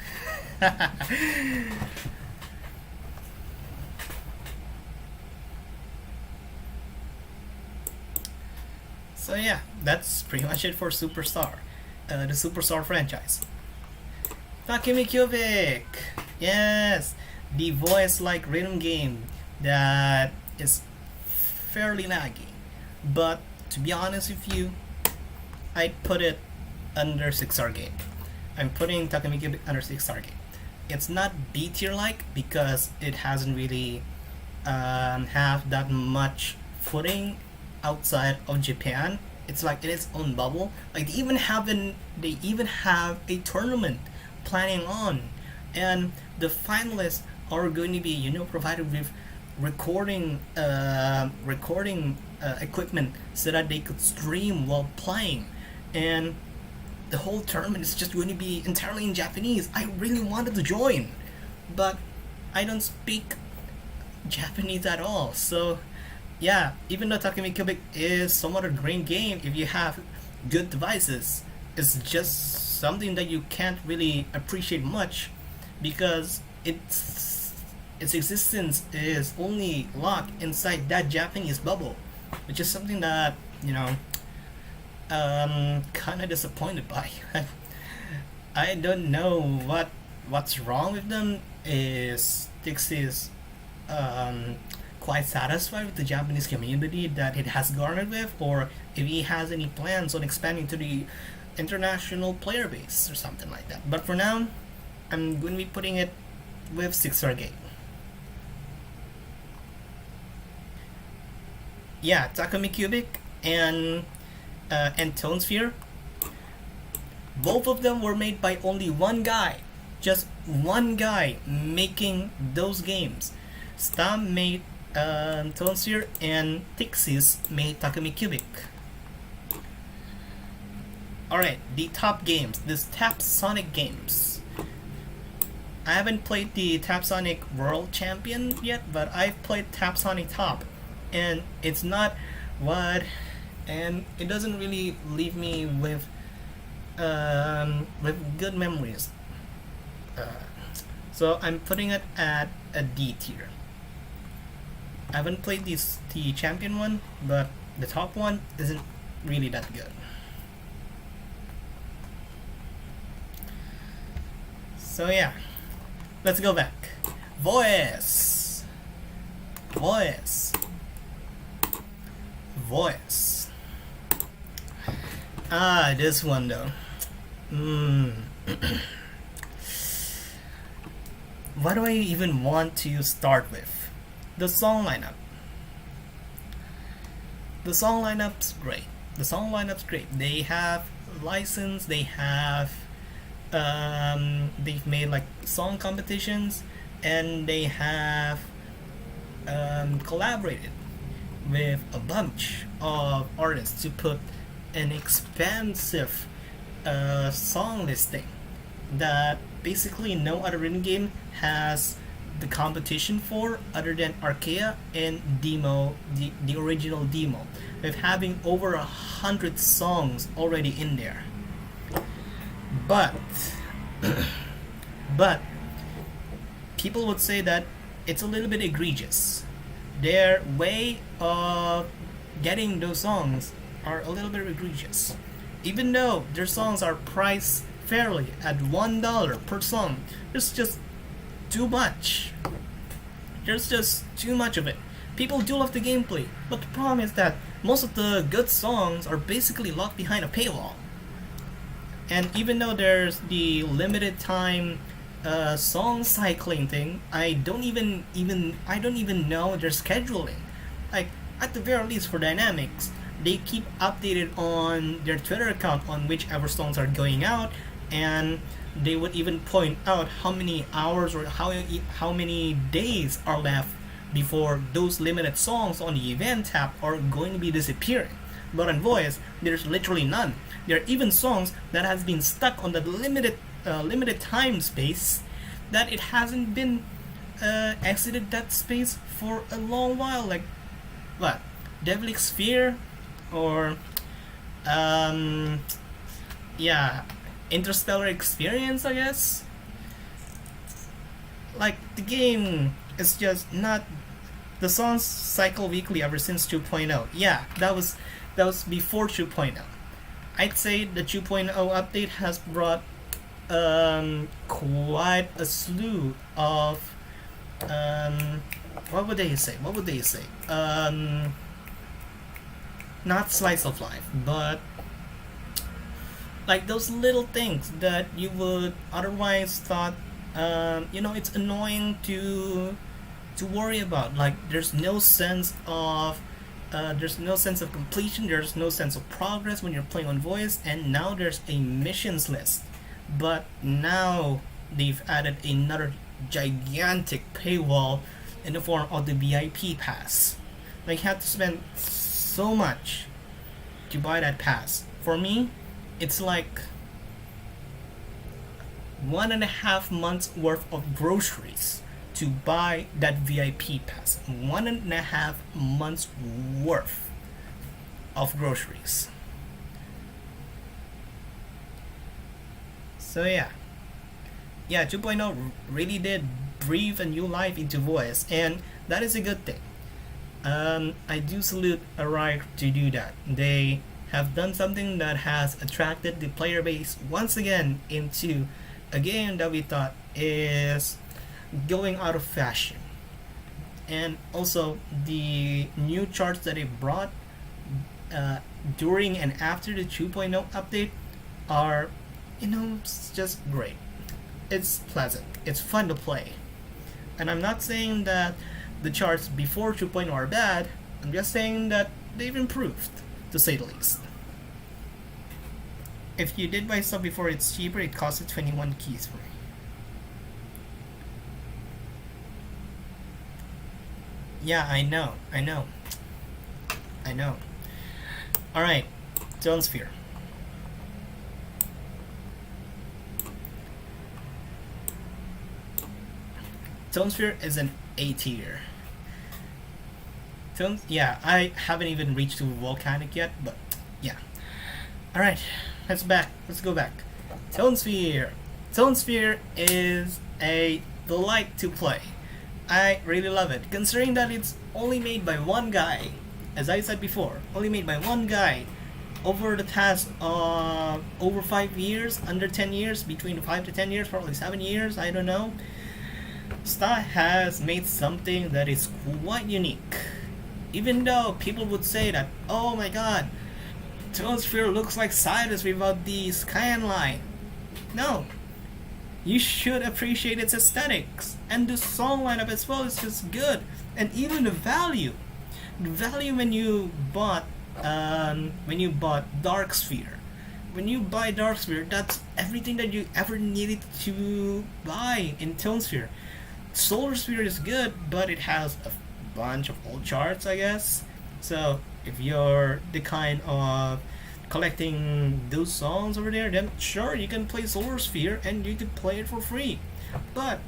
So yeah, that's pretty much it for Superstar, the Superstar franchise. Takumi Cubic! Yes! The voice-like rhythm game that is fairly laggy. But to be honest with you, I'd put it under 6-star game. I'm putting Takumi Cubic under 6-star game. It's not B tier like because it hasn't really have that much footing outside of Japan. It's like in its own bubble. Like they even have a tournament planning on, and the finalists are going to be, you know, provided with recording equipment so that they could stream while playing, and the whole tournament is just going to be entirely in Japanese. I really wanted to join, but I don't speak Japanese at all. So yeah, even though Takumi Cubic is somewhat a great game if you have good devices, it's just something that you can't really appreciate much because its existence is only locked inside that Japanese bubble, which is something that, you know, kind of disappointed by. I don't know what's wrong with them. Is Dixie's quite satisfied with the Japanese community that it has garnered with, or if he has any plans on expanding to the international player base or something like that. But for now, I'm going to be putting it with 6-star game. Yeah, Takumi Cubic and Tone Sphere, both of them were made by only one guy. Just one guy making those games. Stam made Tone Sphere and Tixis made Takumi Cubic. Alright, the top games, this Tap Sonic games. I haven't played the Tap Sonic World Champion yet, but I've played Tap Sonic Top, and it's not what, and it doesn't really leave me with good memories. So I'm putting it at a D tier. I haven't played the champion one, but the top one isn't really that good. So yeah, let's go back. VOEZ. VOEZ. VOEZ. This one though. What do I even want to start with? The song lineup. The song lineup's great. The song lineup's great. They have license. They have they've made like song competitions, and they have collaborated with a bunch of artists to put an expansive song listing that basically no other written game has the competition for other than Arcaea and Deemo, the original Deemo, with having over 100 songs already in there. But but people would say that it's a little bit egregious. Their way of getting those songs are a little bit egregious. Even though their songs are priced fairly at $1 per song, there's just too much. There's just too much of it. People do love the gameplay, but the problem is that most of the good songs are basically locked behind a paywall. And even though there's the limited time song cycling thing, I don't even know their scheduling. Like, at the very least for Dynamics, they keep updated on their Twitter account on whichever songs are going out, and they would even point out how many hours or how many days are left before those limited songs on the event tab are going to be disappearing. But on VOEZ, there's literally none. There are even songs that has been stuck on the limited time space that it hasn't been exited that space for a long while. Like what? Devilic Sphere, or Interstellar Experience, I guess. Like, the game is just not. The songs cycle weekly ever since 2.0. Yeah, that was before 2.0. I'd say the 2.0 update has brought quite a slew of what would they say? Not slice of life, but like those little things that you would otherwise thought it's annoying to worry about. Like, there's no sense of completion, there's no sense of progress when you're playing on VOEZ, and now there's a missions list. But now they've added another gigantic paywall in the form of the VIP pass. Like, you have to spend so much to buy that pass. For me, it's like 1.5 months worth of groceries to buy that VIP pass. 1.5 months worth of groceries. So yeah, 2.0 really did breathe a new life into VOEZ, and that is a good thing. I do salute Arcaea to do that. They have done something that has attracted the player base once again into a game that we thought is going out of fashion. And also, the new charts that they brought during and after the 2.0 update are, it's just great. It's pleasant. It's fun to play. And I'm not saying that the charts before 2.0 are bad. I'm just saying that they've improved, to say the least. If you did buy stuff before it's cheaper, it costed 21 keys for me. Yeah, I know. Alright, Zone Sphere. Zone Sphere is an A tier. I haven't even reached to Volcanic yet, but yeah. Alright, let's go back. Zone Sphere. Zone Sphere is a delight to play. I really love it, considering that it's only made by one guy. As I said before, only made by one guy over the past over 5 years, under 10 years, between 5 to 10 years, probably 7 years, I don't know, Star has made something that is quite unique. Even though people would say that, oh my god, Toadsphere looks like Cytus without the skyline. No, you should appreciate its aesthetics, and the song lineup as well is just good, and even the value when you bought Dark Sphere. When you buy Dark Sphere, that's everything that you ever needed to buy in Toadsphere. Solar Sphere is good, but it has a bunch of old charts, I guess. So if you're the kind of collecting those songs over there, then sure, you can play Solar Sphere and you could play it for free. But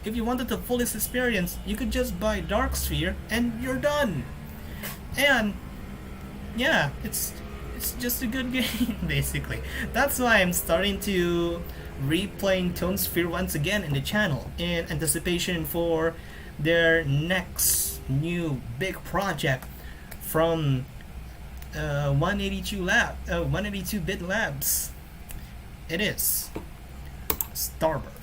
if you wanted the fullest experience, you could just buy Dark Sphere and you're done. And yeah, it's just a good game basically. That's why I'm starting to replaying Toadsphere once again in the channel in anticipation for their next new big project from 182-bit labs. It is Starboard.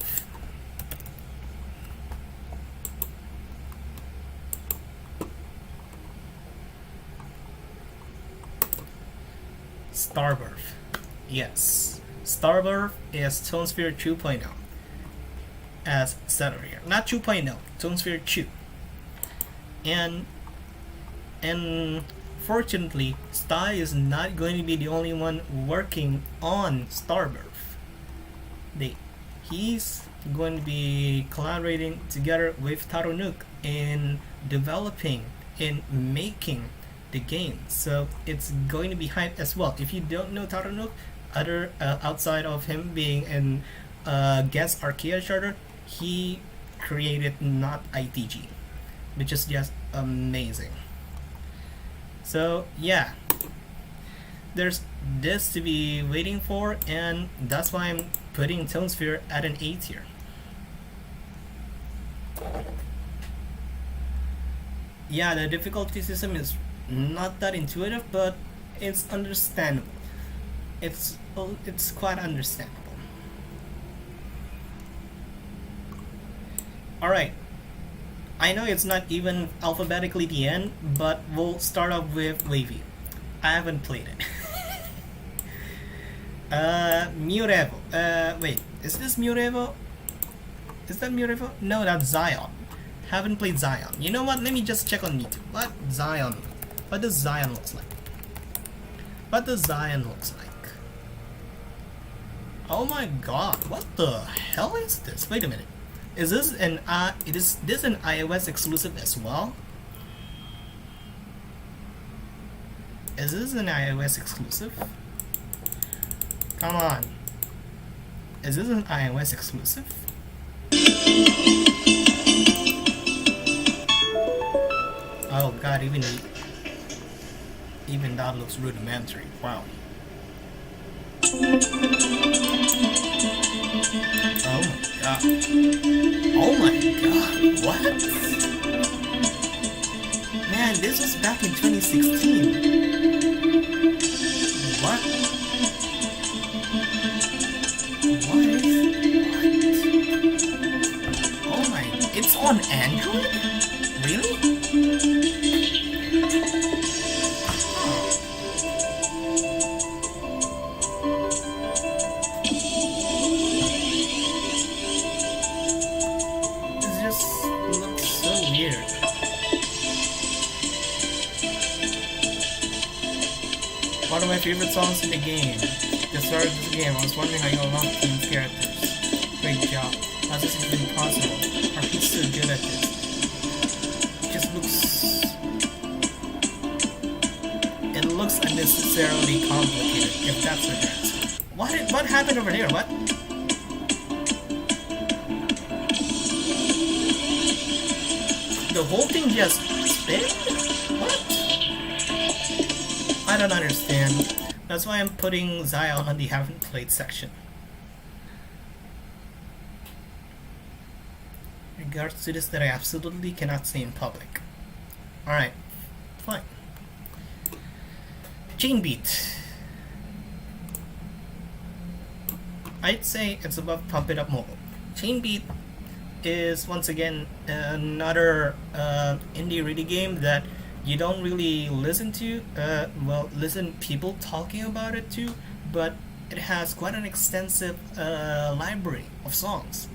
Starboard. Yes. Starboard is Toadsphere 2.0. As said earlier. Not 2.0, Toadsphere 2. And fortunately, Sty is not going to be the only one working on Starboard. He's going to be collaborating together with Taronuk in developing, in making the game. So it's going to be hype as well. If you don't know Taronuk, other outside of him being an guest Arcaea charter, he created Not ITG, which is just amazing. So yeah, there's this to be waiting for, and that's why I'm putting Toadsphere at an A tier. Yeah, the difficulty system is not that intuitive, but it's understandable. It's quite understandable. Alright, I know it's not even alphabetically the end, but we'll start off with Wavy. I haven't played it. NeoRevo. Wait, is this NeoRevo? Is that NeoRevo? No, that's Zion. Haven't played Zion. You know what? Let me just check on YouTube. What does Zion looks like? What does Zion looks like? Oh my god, what the hell is this? Wait a minute. Is this an this an iOS exclusive as well? Is this an iOS exclusive? Come on. Is this an iOS exclusive? Oh god, even that looks rudimentary. Wow. Oh my god. Oh my god. What? Man, this was back in 2016. What? What? Oh my, it's on Android? Really? One of my favorite songs in the game. The start of this game, I was wondering how you unlock these characters. Great job. How's this even possible? Are you so good at this? It just it looks unnecessarily complicated, if that's what you're asking. What happened over there? What? The whole thing just spin? What? I don't understand. That's why I'm putting Zion on the haven't played section. Regards to this that I absolutely cannot say in public. Alright, fine. Chain Beat. I'd say it's above Pump It Up Mobile. Chain Beat is once again another indie ready game that you don't really listen to. Listen people talking about it too, but it has quite an extensive library of songs.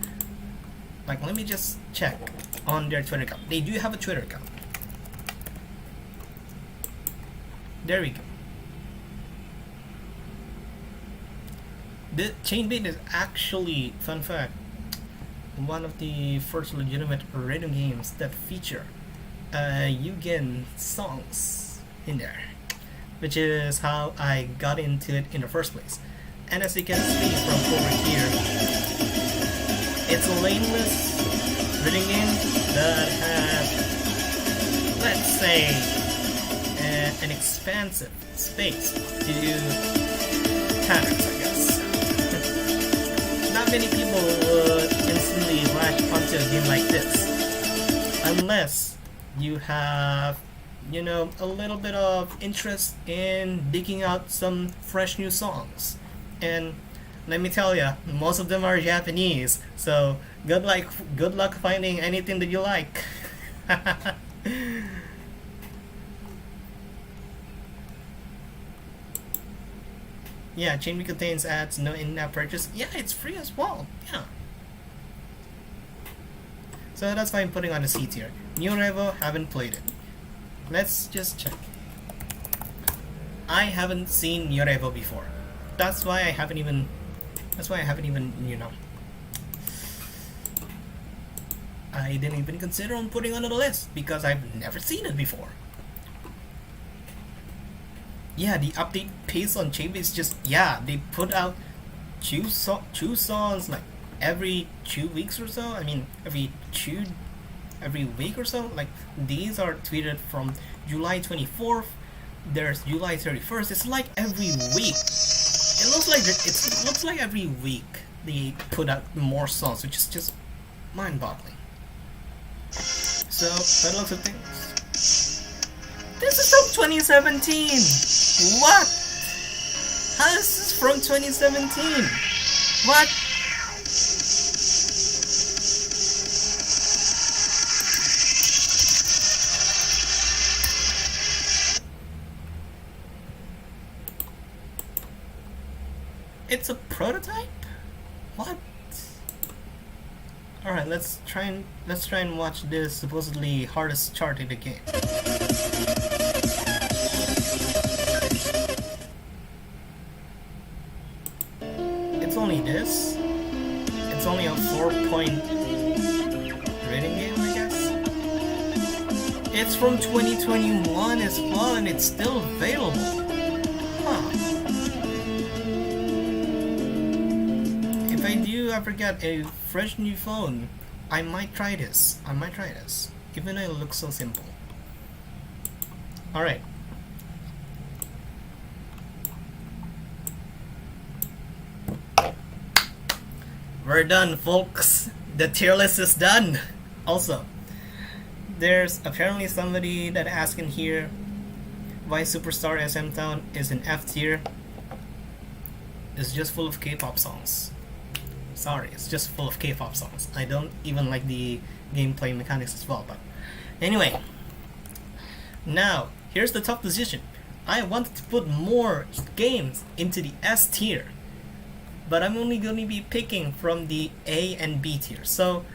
Like, let me just check on their Twitter account. They do have a Twitter account. There we go. The Chain Beat is actually, fun fact, one of the first legitimate rhythm games that feature Yugen songs in there, which is how I got into it in the first place. And as you can see from over here, it's a laneless rhythm game that has, let's say, an expansive space to do patterns, I guess. Not many people would instantly latch onto a game like this unless you have, a little bit of interest in digging out some fresh new songs. And let me tell ya, most of them are Japanese, so good luck finding anything that you like. Yeah, Chain Beat contains ads, no in-app purchase. Yeah, it's free as well. Yeah. So that's why I'm putting on a C tier. NeoRevo, haven't played it. Let's just check. I haven't seen NeoRevo before. That's why I haven't even, I didn't even consider on putting on the list because I've never seen it before. Yeah, the update pace on Chain Beat is just, they put out two songs like every 2 weeks or so. I mean, every week or so. Like, these are tweeted from July 24th. There's July 31st. It's like every week. It looks like every week they put out more songs, which is just mind-boggling. So, by the looks of things, this is from 2017. What? How is this from 2017? What? It's a prototype? What? Alright, let's try and watch this supposedly hardest chart in the game. It's only this. It's only a 4-point rating game, I guess. It's from 2021 as well, and it's still available. Huh. If I do ever get a fresh new phone, I might try this. Even though it looks so simple. Alright. We're done, folks. The tier list is done. Also, there's apparently somebody that asked in here why Superstar SM Town is an F tier. It's just full of K-pop songs. Sorry, it's just full of K-pop songs. I don't even like the gameplay mechanics as well, but anyway. Now, here's the top position. I wanted to put more games into the S tier, but I'm only going to be picking from the A and B tier. So,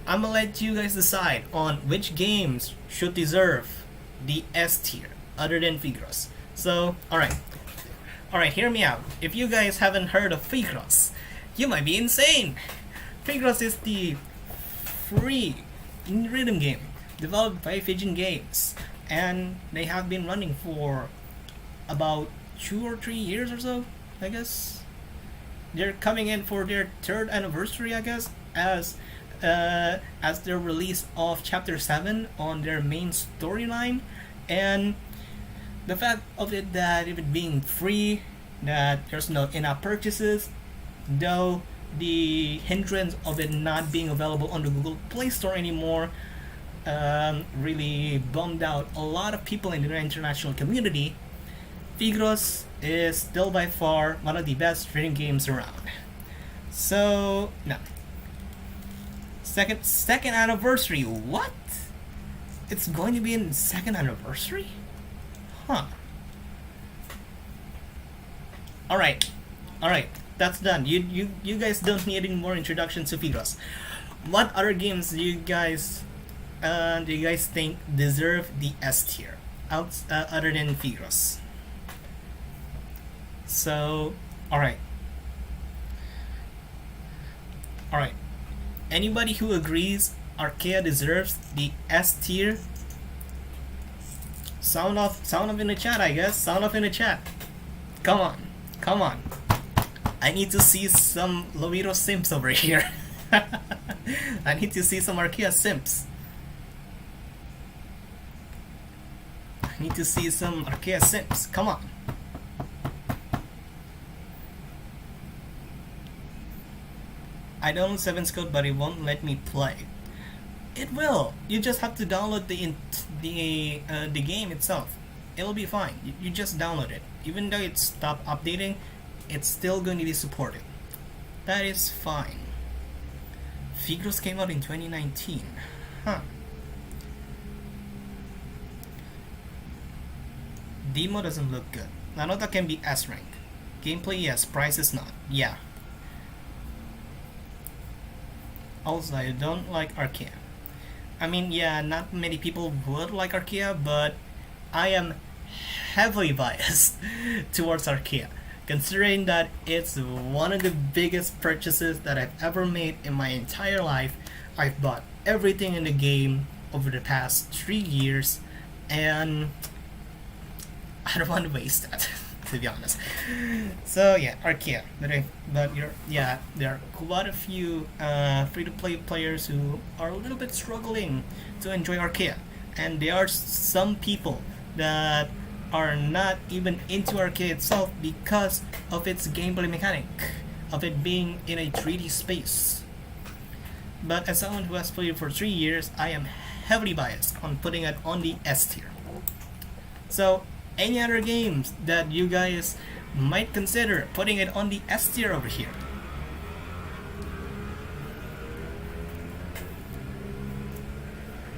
I'm going to let you guys decide on which games should deserve the S tier, other than Phigros. So, alright, hear me out. If you guys haven't heard of Phigros, you might be insane. Phigros is the free rhythm game developed by Fijian Games, and they have been running for about 2 or 3 years or so, I guess. They're coming in for their 3rd anniversary, I guess, as their release of Chapter 7 on their main storyline. And the fact of it that it being free, that there's no in-app purchases, though the hindrance of it not being available on the Google Play Store anymore really bummed out a lot of people in the international community. Phigros is still by far one of the best rhythm games around. So no. Second anniversary. What? It's going to be in second anniversary? Huh. Alright. Alright. That's done. You guys don't need any more introduction to Phigros. What other games do you guys think deserve the S tier other than Phigros? So, alright. Alright. Anybody who agrees Arcaea deserves the S tier? Sound off in the chat, I guess. Sound off in the chat. Come on. Come on. I need to see some Lobito simps over here. I need to see some Arcaea simps. I need to see some Arcaea simps. Come on. I download 7's code, but it won't let me play. It will. You just have to download the game itself. It'll be fine. You just download it. Even though it stopped updating, it's still going to be supported. That is fine. Phigros came out in 2019. Huh. Deemo doesn't look good. Lanota can be S rank. Gameplay, yes. Price is not. Yeah. Also, I don't like Arcaea. I mean, yeah, not many people would like Arcaea, but I am heavily biased towards Arcaea, considering that it's one of the biggest purchases that I've ever made in my entire life. I've bought everything in the game over the past 3 years, and I don't want to waste that, to be honest. So yeah, Arcaea. Yeah, there are quite a few free-to-play players who are a little bit struggling to enjoy Arcaea, and there are some people that are not even into Arcaea itself because of its gameplay mechanic, of it being in a 3D space. But as someone who has played it for 3 years, I am heavily biased on putting it on the S tier. So any other games that you guys might consider putting it on the S tier over here?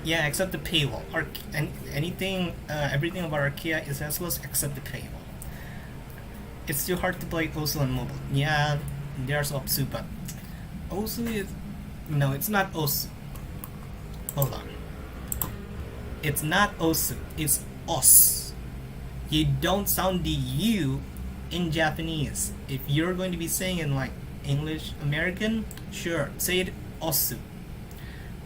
Yeah, except the paywall. Everything about Arcaea is S-less except the paywall. It's too hard to play Osu on mobile. Yeah, there's Opsu, but Osu is... No, it's not Osu. Hold on. It's not Osu, it's Os. You don't sound the U in Japanese. If you're going to be saying in like English American, sure, say it Osu.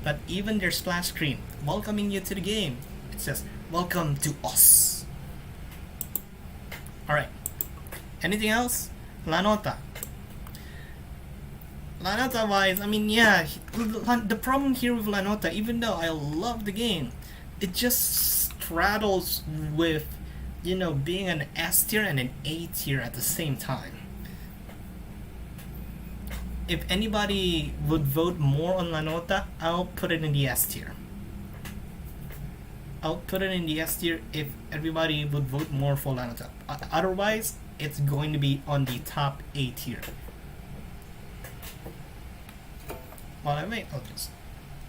But even their splash screen welcoming you to the game, it says welcome to Os. Alright. Anything else? Lanota. Lanota wise, I mean, yeah, the problem here with Lanota, even though I love the game, it just straddles with, you know, being an S tier and an A tier at the same time. If anybody would vote more on Lanota, I'll put it in the S tier. I'll put it in the S tier if everybody would vote more for Lanota. Otherwise, it's going to be on the top A tier. While I wait, I'll just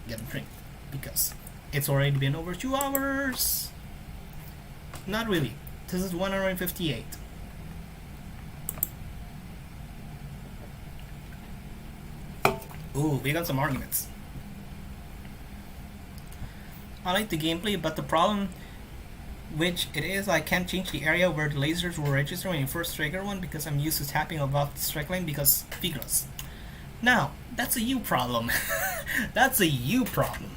get a drink because it's already been over 2 hours. Not really. This is 1 hour and 58. Ooh, we got some arguments. I like the gameplay, but the problem, which it is, I can't change the area where the lasers will register when you first trigger one because I'm used to tapping above the strike line because Phigros. Now, that's a you problem. That's a you problem.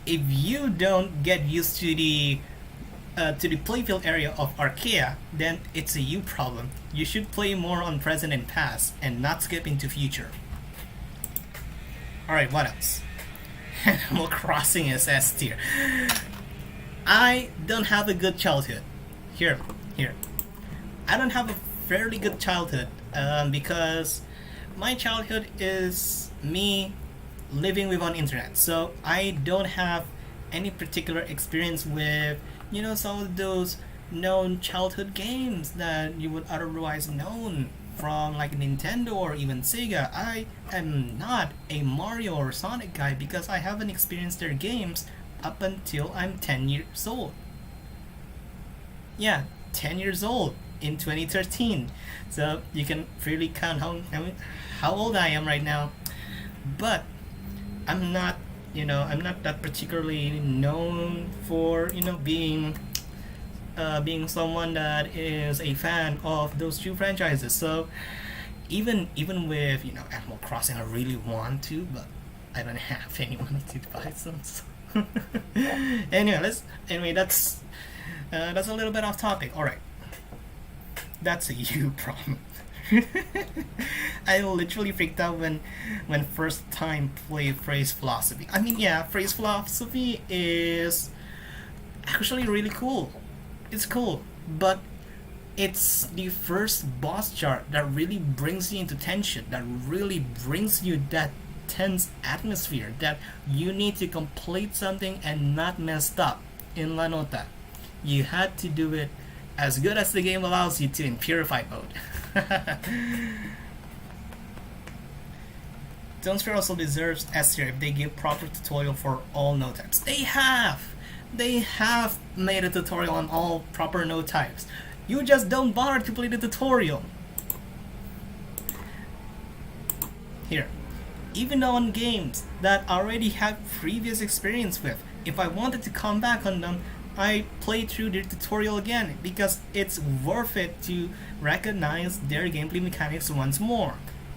If you don't get used to the playfield area of Arcaea, then it's a you problem. You should play more on present and past and not skip into future. Alright, what else? Animal Crossing is S tier. I don't have a good childhood. Here. I don't have a fairly good childhood because my childhood is me living without internet. So I don't have any particular experience with, you know, some of those known childhood games that you would otherwise known from like Nintendo or even Sega. I am not a Mario or Sonic guy because I haven't experienced their games up until I'm 10 years old. Yeah, 10 years old in 2013. So you can really count how old I am right now. But I'm not, I'm not that particularly known for, being someone that is a fan of those two franchises. So even with Animal Crossing, I really want to, but I don't have any money to buy some. So. Anyway, that's a little bit off topic. All right, that's a you problem. I literally freaked out when first time played Phrase Philosophy. I mean, yeah, Phrase Philosophy is actually really cool. It's cool, but it's the first boss chart that really brings you into tension, that really brings you that tense atmosphere that you need to complete something and not messed up in Lanota. You had to do it as good as the game allows you to in purified mode. Don't Sphere also deserves S tier if they give proper tutorial for all node types. They have made a tutorial on all proper node types. You just don't bother to play the tutorial. Here, even on games that I already have previous experience with, if I wanted to come back on them, I play through their tutorial again because it's worth it to recognize their gameplay mechanics once more.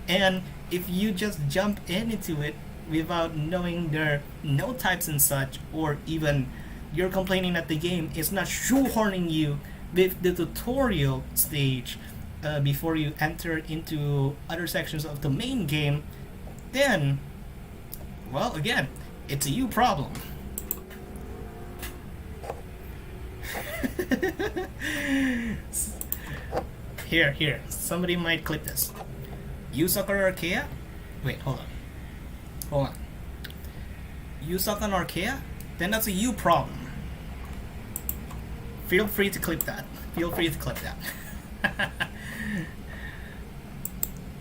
And if you just jump into it without knowing their node types and such, or even you're complaining that the game is not shoehorning you with the tutorial stage before you enter into other sections of the main game, then, well, again, it's a you problem. Here, somebody might clip this. You suck on Arcaea? Wait, hold on. You suck on Arcaea? Then that's a you problem. Feel free to clip that.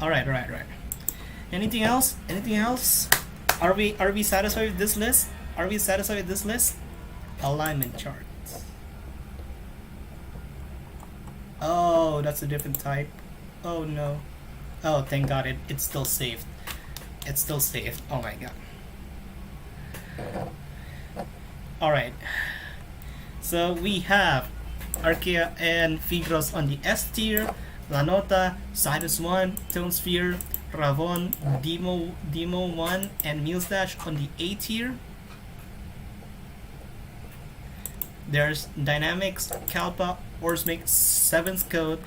Alright. Anything else? Are we satisfied with this list? Alignment chart. Oh, that's a different type. Oh no. Oh, thank God, it's still saved. Oh my God. Alright. So we have Arcaea and Phigros on the S tier, Lanota, Cytus 1, Tone Sphere, Ravon, Deemo 1, and Muse on the A tier. There's Dynamics, Kalpa, Orzmic, 7th Code,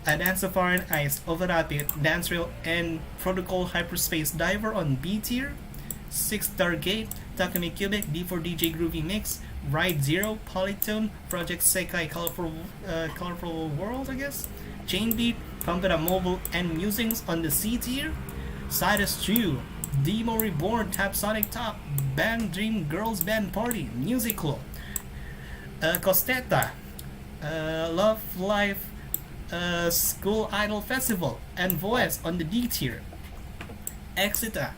Dance of Fire and Ice, Overrapid, Dance Rail, and Protocol Hyperspace Diver on B tier. 6 Stargate, Takumi Cubic, D4 DJ Groovy Mix, Ride Zero, Polytone, Project Sekai Colorful World, I guess. Chainbeat, Pump It Up Mobile, and Musings on the C tier. Cytus 2, Deemo Reborn, Tap Sonic Top, Band Dream Girls Band Party, Musical. Coseata, Love Life, School Idol Festival, and VOEZ on the D tier. Exittor,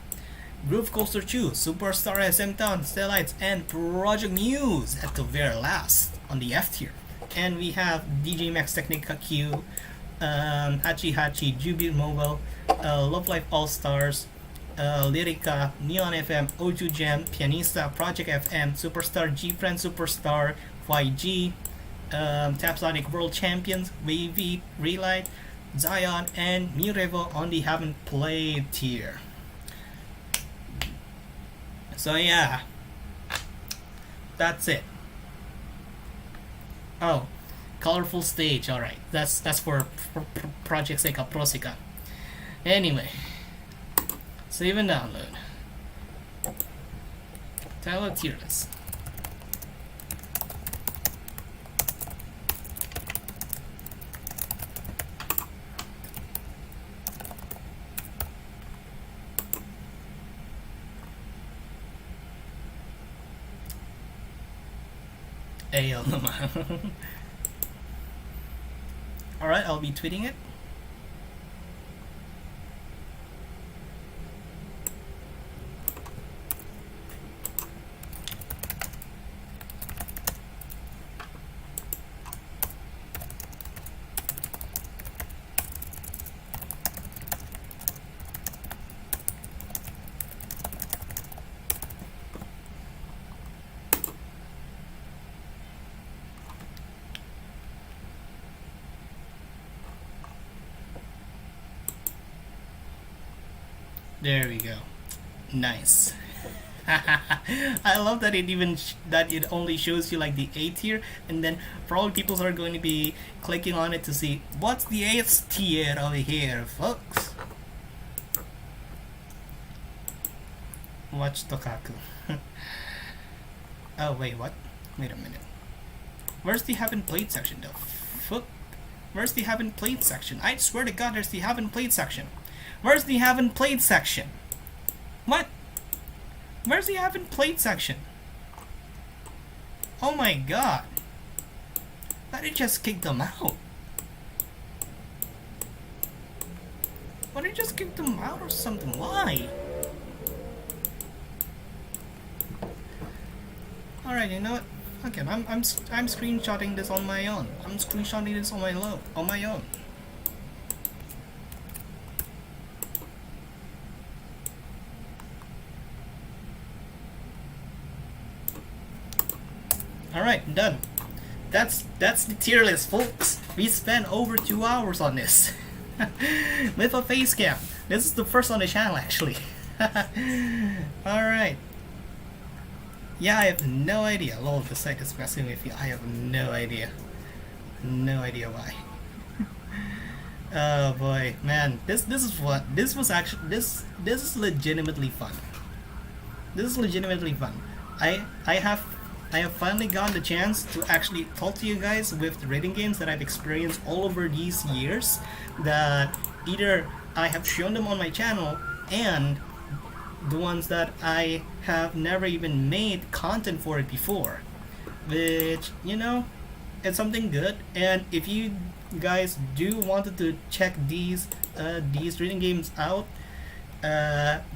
Groove Coaster 2, Superstar SM Town, Stellites, and Project Muse at the very last on the F tier. And we have DJMax Technica Q, Hachi Hachi, Jubilee Mobile, Love Life All Stars, Lyrica, Neon FM, O2 Jam, Pianista, Project FM, Superstar, G-Friend Superstar, YG, Tapsonic World Champions, Wavy, Relight, Zion, and NeoRevo on the Haven't Played tier. So yeah, that's it. Oh, colorful stage. All right, that's for Project Seika ProSekai. Anyway, save and download. Title tier list. Alright, I'll be tweeting it. There we go. Nice. I love that that it only shows you like the A tier, and then probably people are going to be clicking on it to see what's the A tier over here, folks. Watch Tokaku. Oh wait, what? Wait a minute. Where's the haven't played section though? Fuck. Where's the haven't played section? I swear to God, there's the haven't played section. Where's the haven't played section? What? Where's the haven't played section? Oh my God. Why did just kick them out? Why did just kick them out or something? Why? Alright, you know what? Okay, I'm screenshotting this on my own. I'm screenshotting this on my own. Alright, done. That's the tier list, folks. We spent over 2 hours on this. With a face cam. This is the first on the channel actually. Alright. Yeah, I have no idea. Lol, the site is messing with you. I have no idea. No idea why. Oh boy, man, this is legitimately fun. This is legitimately fun. I have finally gotten the chance to actually talk to you guys with the rating games that I've experienced all over these years, that either I have shown them on my channel and the ones that I have never even made content for it before, which, you know, it's something good. And if you guys do wanted to check these reading games out,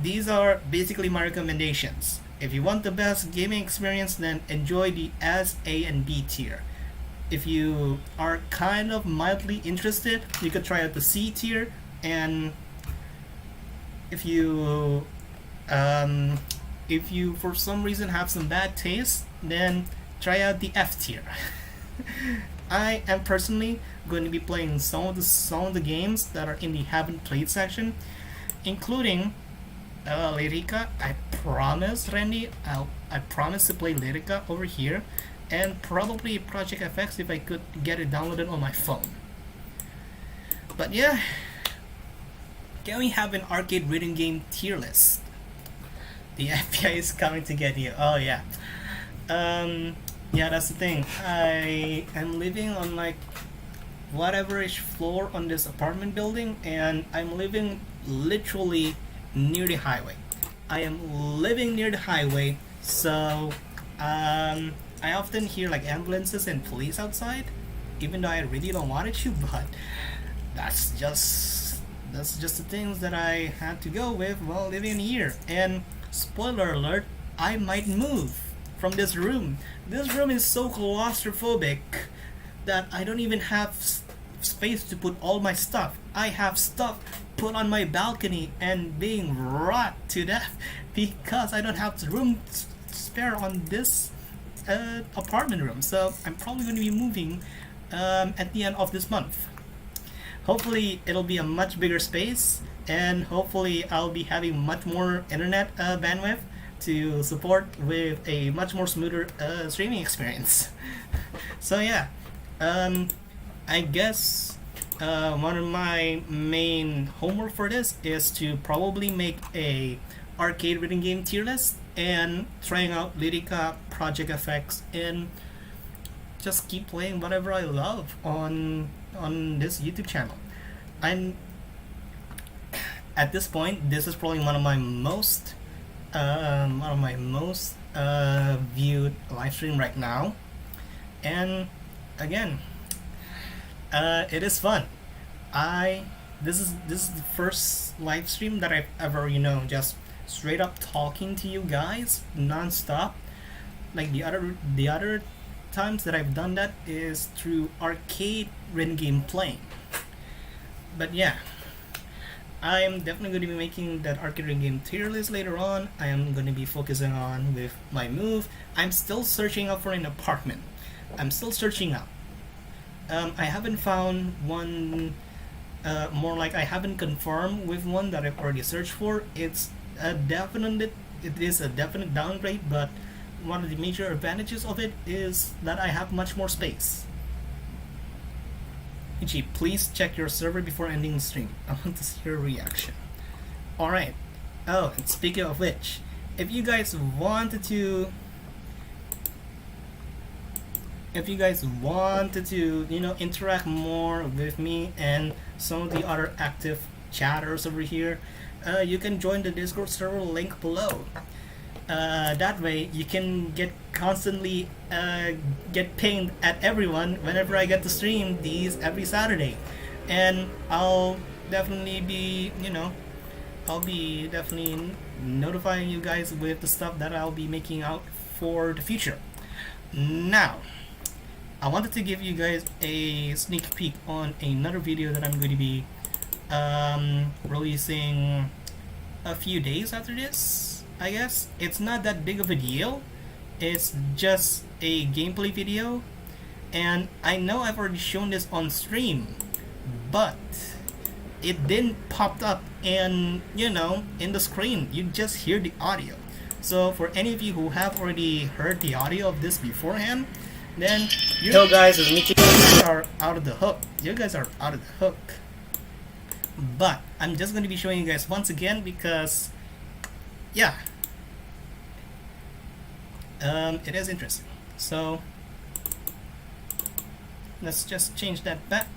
these are basically my recommendations. If you want the best gaming experience, then enjoy the S, A, and B tier. If you are kind of mildly interested, you could try out the C tier, and if you for some reason have some bad taste, then try out the F tier. I am personally going to be playing some of the games that are in the haven't played section, including Lyrica. I promise, Randy, I promise to play Lyrica over here, and probably Project FX if I could get it downloaded on my phone. But yeah, can we have an arcade rhythm game tier list? The FBI is coming to get you. Oh yeah. Yeah, that's the thing. I am living on like whatever-ish floor on this apartment building, and I'm living literally near the highway. I am living near the highway, so I often hear like ambulances and police outside, even though I really don't want it to, but that's just the things that I had to go with while living here. And spoiler alert, I might move from this room. This room is so claustrophobic that I don't even have space to put all my stuff. I have stuff put on my balcony and being rot to death because I don't have the room spare on this apartment room. So I'm probably going to be moving at the end of this month. Hopefully it'll be a much bigger space, and hopefully I'll be having much more internet bandwidth to support with a much more smoother streaming experience. So yeah, I guess one of my main homework for this is to probably make a arcade rhythm game tier list and trying out Lyrica, Project FX, and just keep playing whatever I love on this YouTube channel. I'm at this point, this is probably one of my most viewed live stream right now, and again, it is fun. This is the first live stream that I've ever, just straight up talking to you guys non-stop. Like the other times that I've done that is through arcade rhythm game playing. But yeah, I am definitely going to be making that arcade rhythm game tier list later on. I am going to be focusing on with my move. I'm still searching out for an apartment. I'm still searching out. I haven't found one more like I haven't confirmed with one that I've already searched for. It is a definite downgrade, but one of the major advantages of it is that I have much more space. Ichi, please check your server before ending the stream. I want to see your reaction. Alright. Oh, and speaking of which, if you guys wanted to, you know, interact more with me and some of the other active chatters over here, you can join the Discord server link below. That way you can get constantly get pinged at everyone whenever I get to stream these every Saturday, and I'll definitely be, you know, I'll be definitely notifying you guys with the stuff that I'll be making out for the future. Now, I wanted to give you guys a sneak peek on another video that I'm going to be releasing a few days after this, I guess. It's not that big of a deal. It's just a gameplay video, and I know I've already shown this on stream, but it didn't pop up in, you know, in the screen. You just hear the audio. So for any of you who have already heard the audio of this beforehand, then you guys are out of the hook. You guys are out of the hook. But I'm just going to be showing you guys once again because, yeah, it is interesting. So let's just change that back.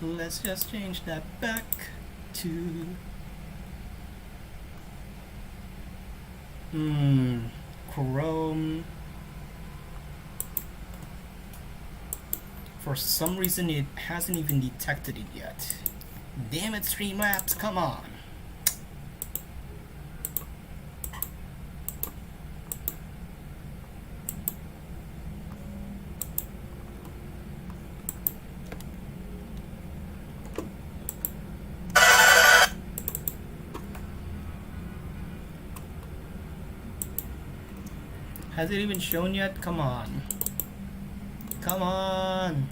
Let's just change that back to Chrome. For some reason it hasn't even detected it yet. Damn it, Streamlabs, come on. Has it even shown yet? Come on. Come on.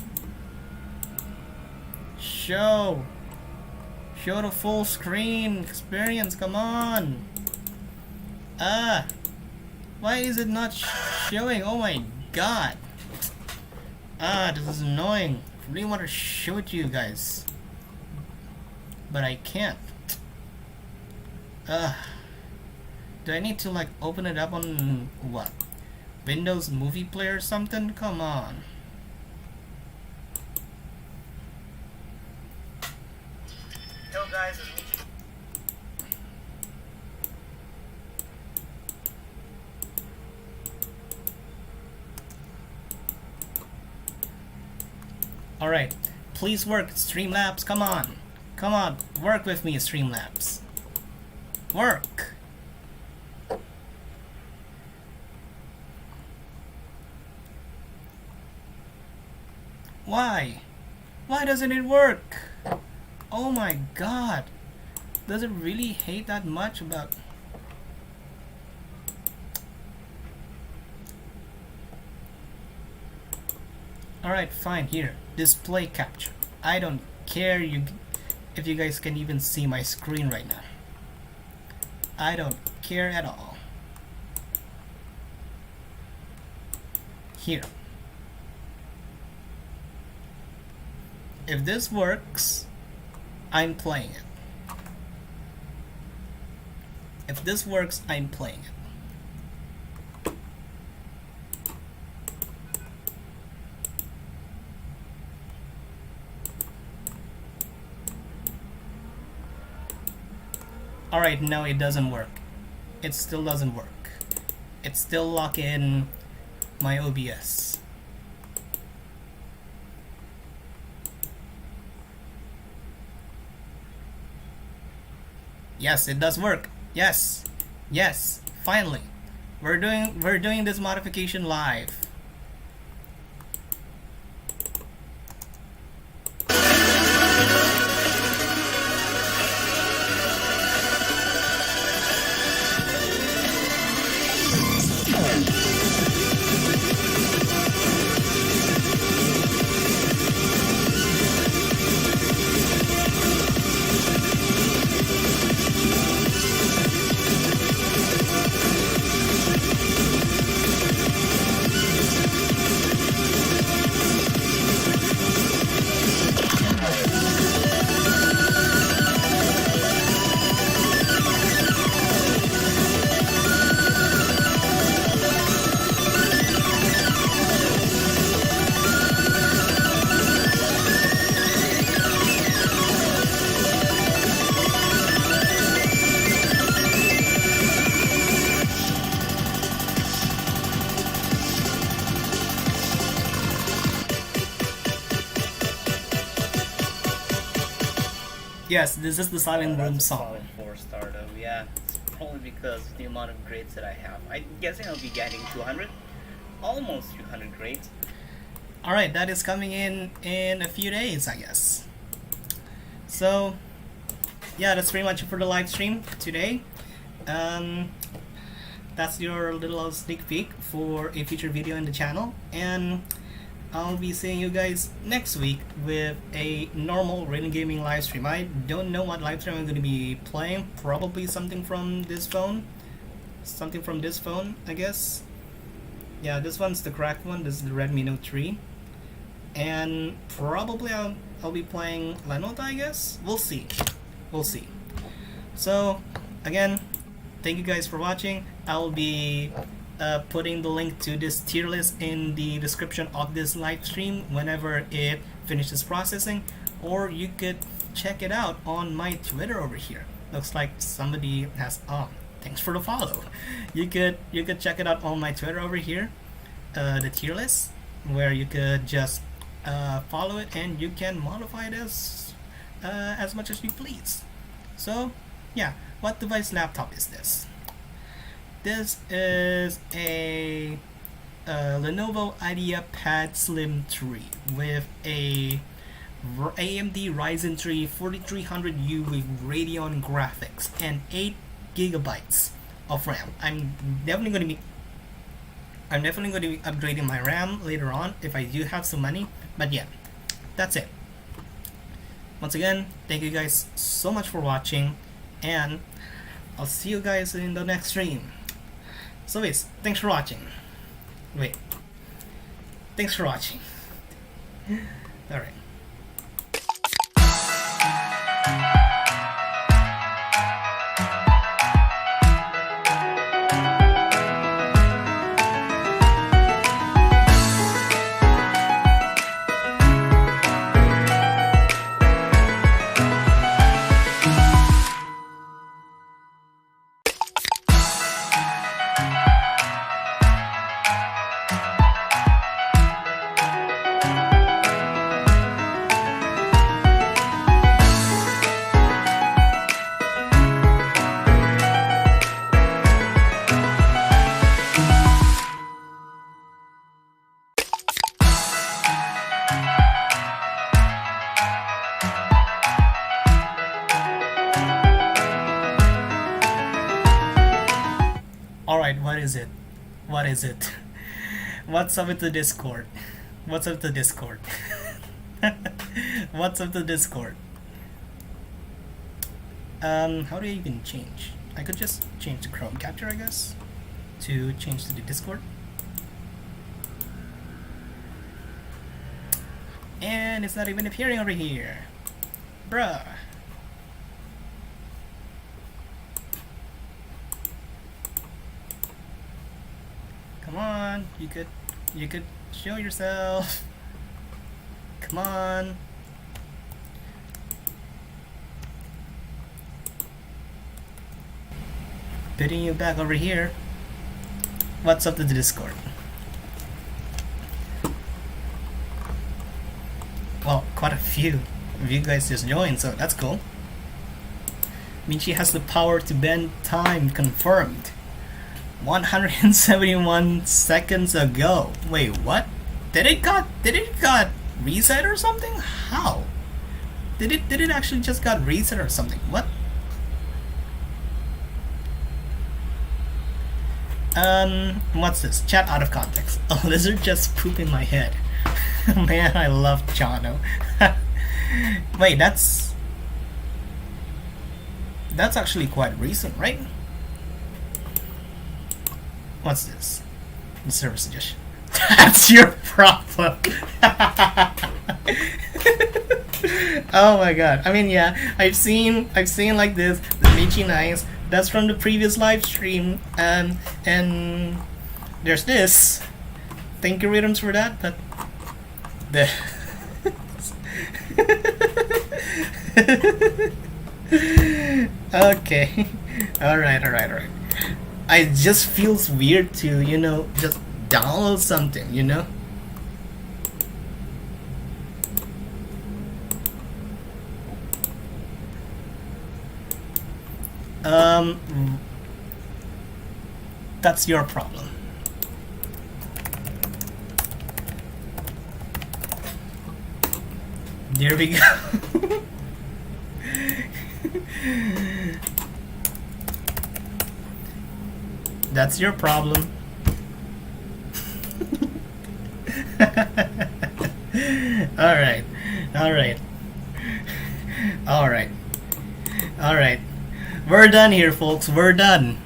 Show the full screen experience. Come on. Why is it not showing? Oh my god. This is annoying. I really want to show it to you guys, but I can't. Do I need to like open it up on what? Windows Movie Player or something? Come on. Yo guys, it's me. Alright, please work, Streamlabs, come on. Come on, work with me, Streamlabs. Work! Why? Why doesn't it work? Oh my god. Does it really hate that much about... Alright, fine, here. Display capture. I don't care if you guys can even see my screen right now. I don't care at all. Here. If this works, I'm playing it. If this works, I'm playing it. Alright, no, it doesn't work. It still doesn't work. It's still locked in my OBS. Yes, it does work. Yes. Yes. Finally. We're doing this modification live. Yes, this is the Silent Room That's a song. solid 4-star though, yeah. It's probably because of the amount of grades that I have. I'm guessing I'll be getting 200, almost 200 grades. Alright, that is coming in a few days, I guess. So, yeah, that's pretty much it for the live stream today. That's your little sneak peek for a future video in the channel, and I'll be seeing you guys next week with a normal Rain Gaming live stream. I don't know what live stream I'm going to be playing. Probably something from this phone. Something from this phone, I guess. Yeah, this one's the cracked one. This is the Redmi Note 3. And probably I'll be playing Lanota, I guess. We'll see. We'll see. So, again, thank you guys for watching. I'll be putting the link to this tier list in the description of this live stream whenever it finishes processing, or you could check it out on my Twitter over here. Looks like somebody has thanks for the follow. You could check it out on my Twitter over here, the tier list, where you could just follow it and you can modify it as much as you please. So yeah, what device laptop is this? This is a Lenovo IdeaPad Slim 3 with a AMD Ryzen 3 4300U with Radeon graphics and 8 gigabytes of RAM. I'm definitely going to be upgrading my RAM later on if I do have some money. But yeah, that's it. Once again, thank you guys so much for watching, and I'll see you guys in the next stream. So wait, thanks for watching. Wait. Thanks for watching. Alright. Alright, what is it? What is it? What's up with the Discord? What's up with the Discord? What's up with the Discord? How do I even change? I could just change the Chrome capture, I guess, to change to the Discord. And it's not even appearing over here. Bruh. Come on, you could show yourself. Come on. Putting you back over here. What's up to the Discord? Well, quite a few of you guys just joined, so that's cool. Michi has the power to bend time, confirmed. 171 seconds ago. Wait, what? Did it got reset or something? How? Did it actually just got reset or something? What? What's this? Chat out of context. A lizard just pooped in my head. Man, I love Jono. Wait, that's actually quite recent, right? What's this? The server suggestion. That's your problem. Oh my god. I mean, yeah, I've seen like this. The Michi Nice. That's from the previous live stream. And there's this. Thank you, Rhythms, for that. But the okay. Alright. It just feels weird to, just download something, That's your problem. There we go. That's your problem. Alright. Alright. Alright. Alright. We're done here, folks. We're done.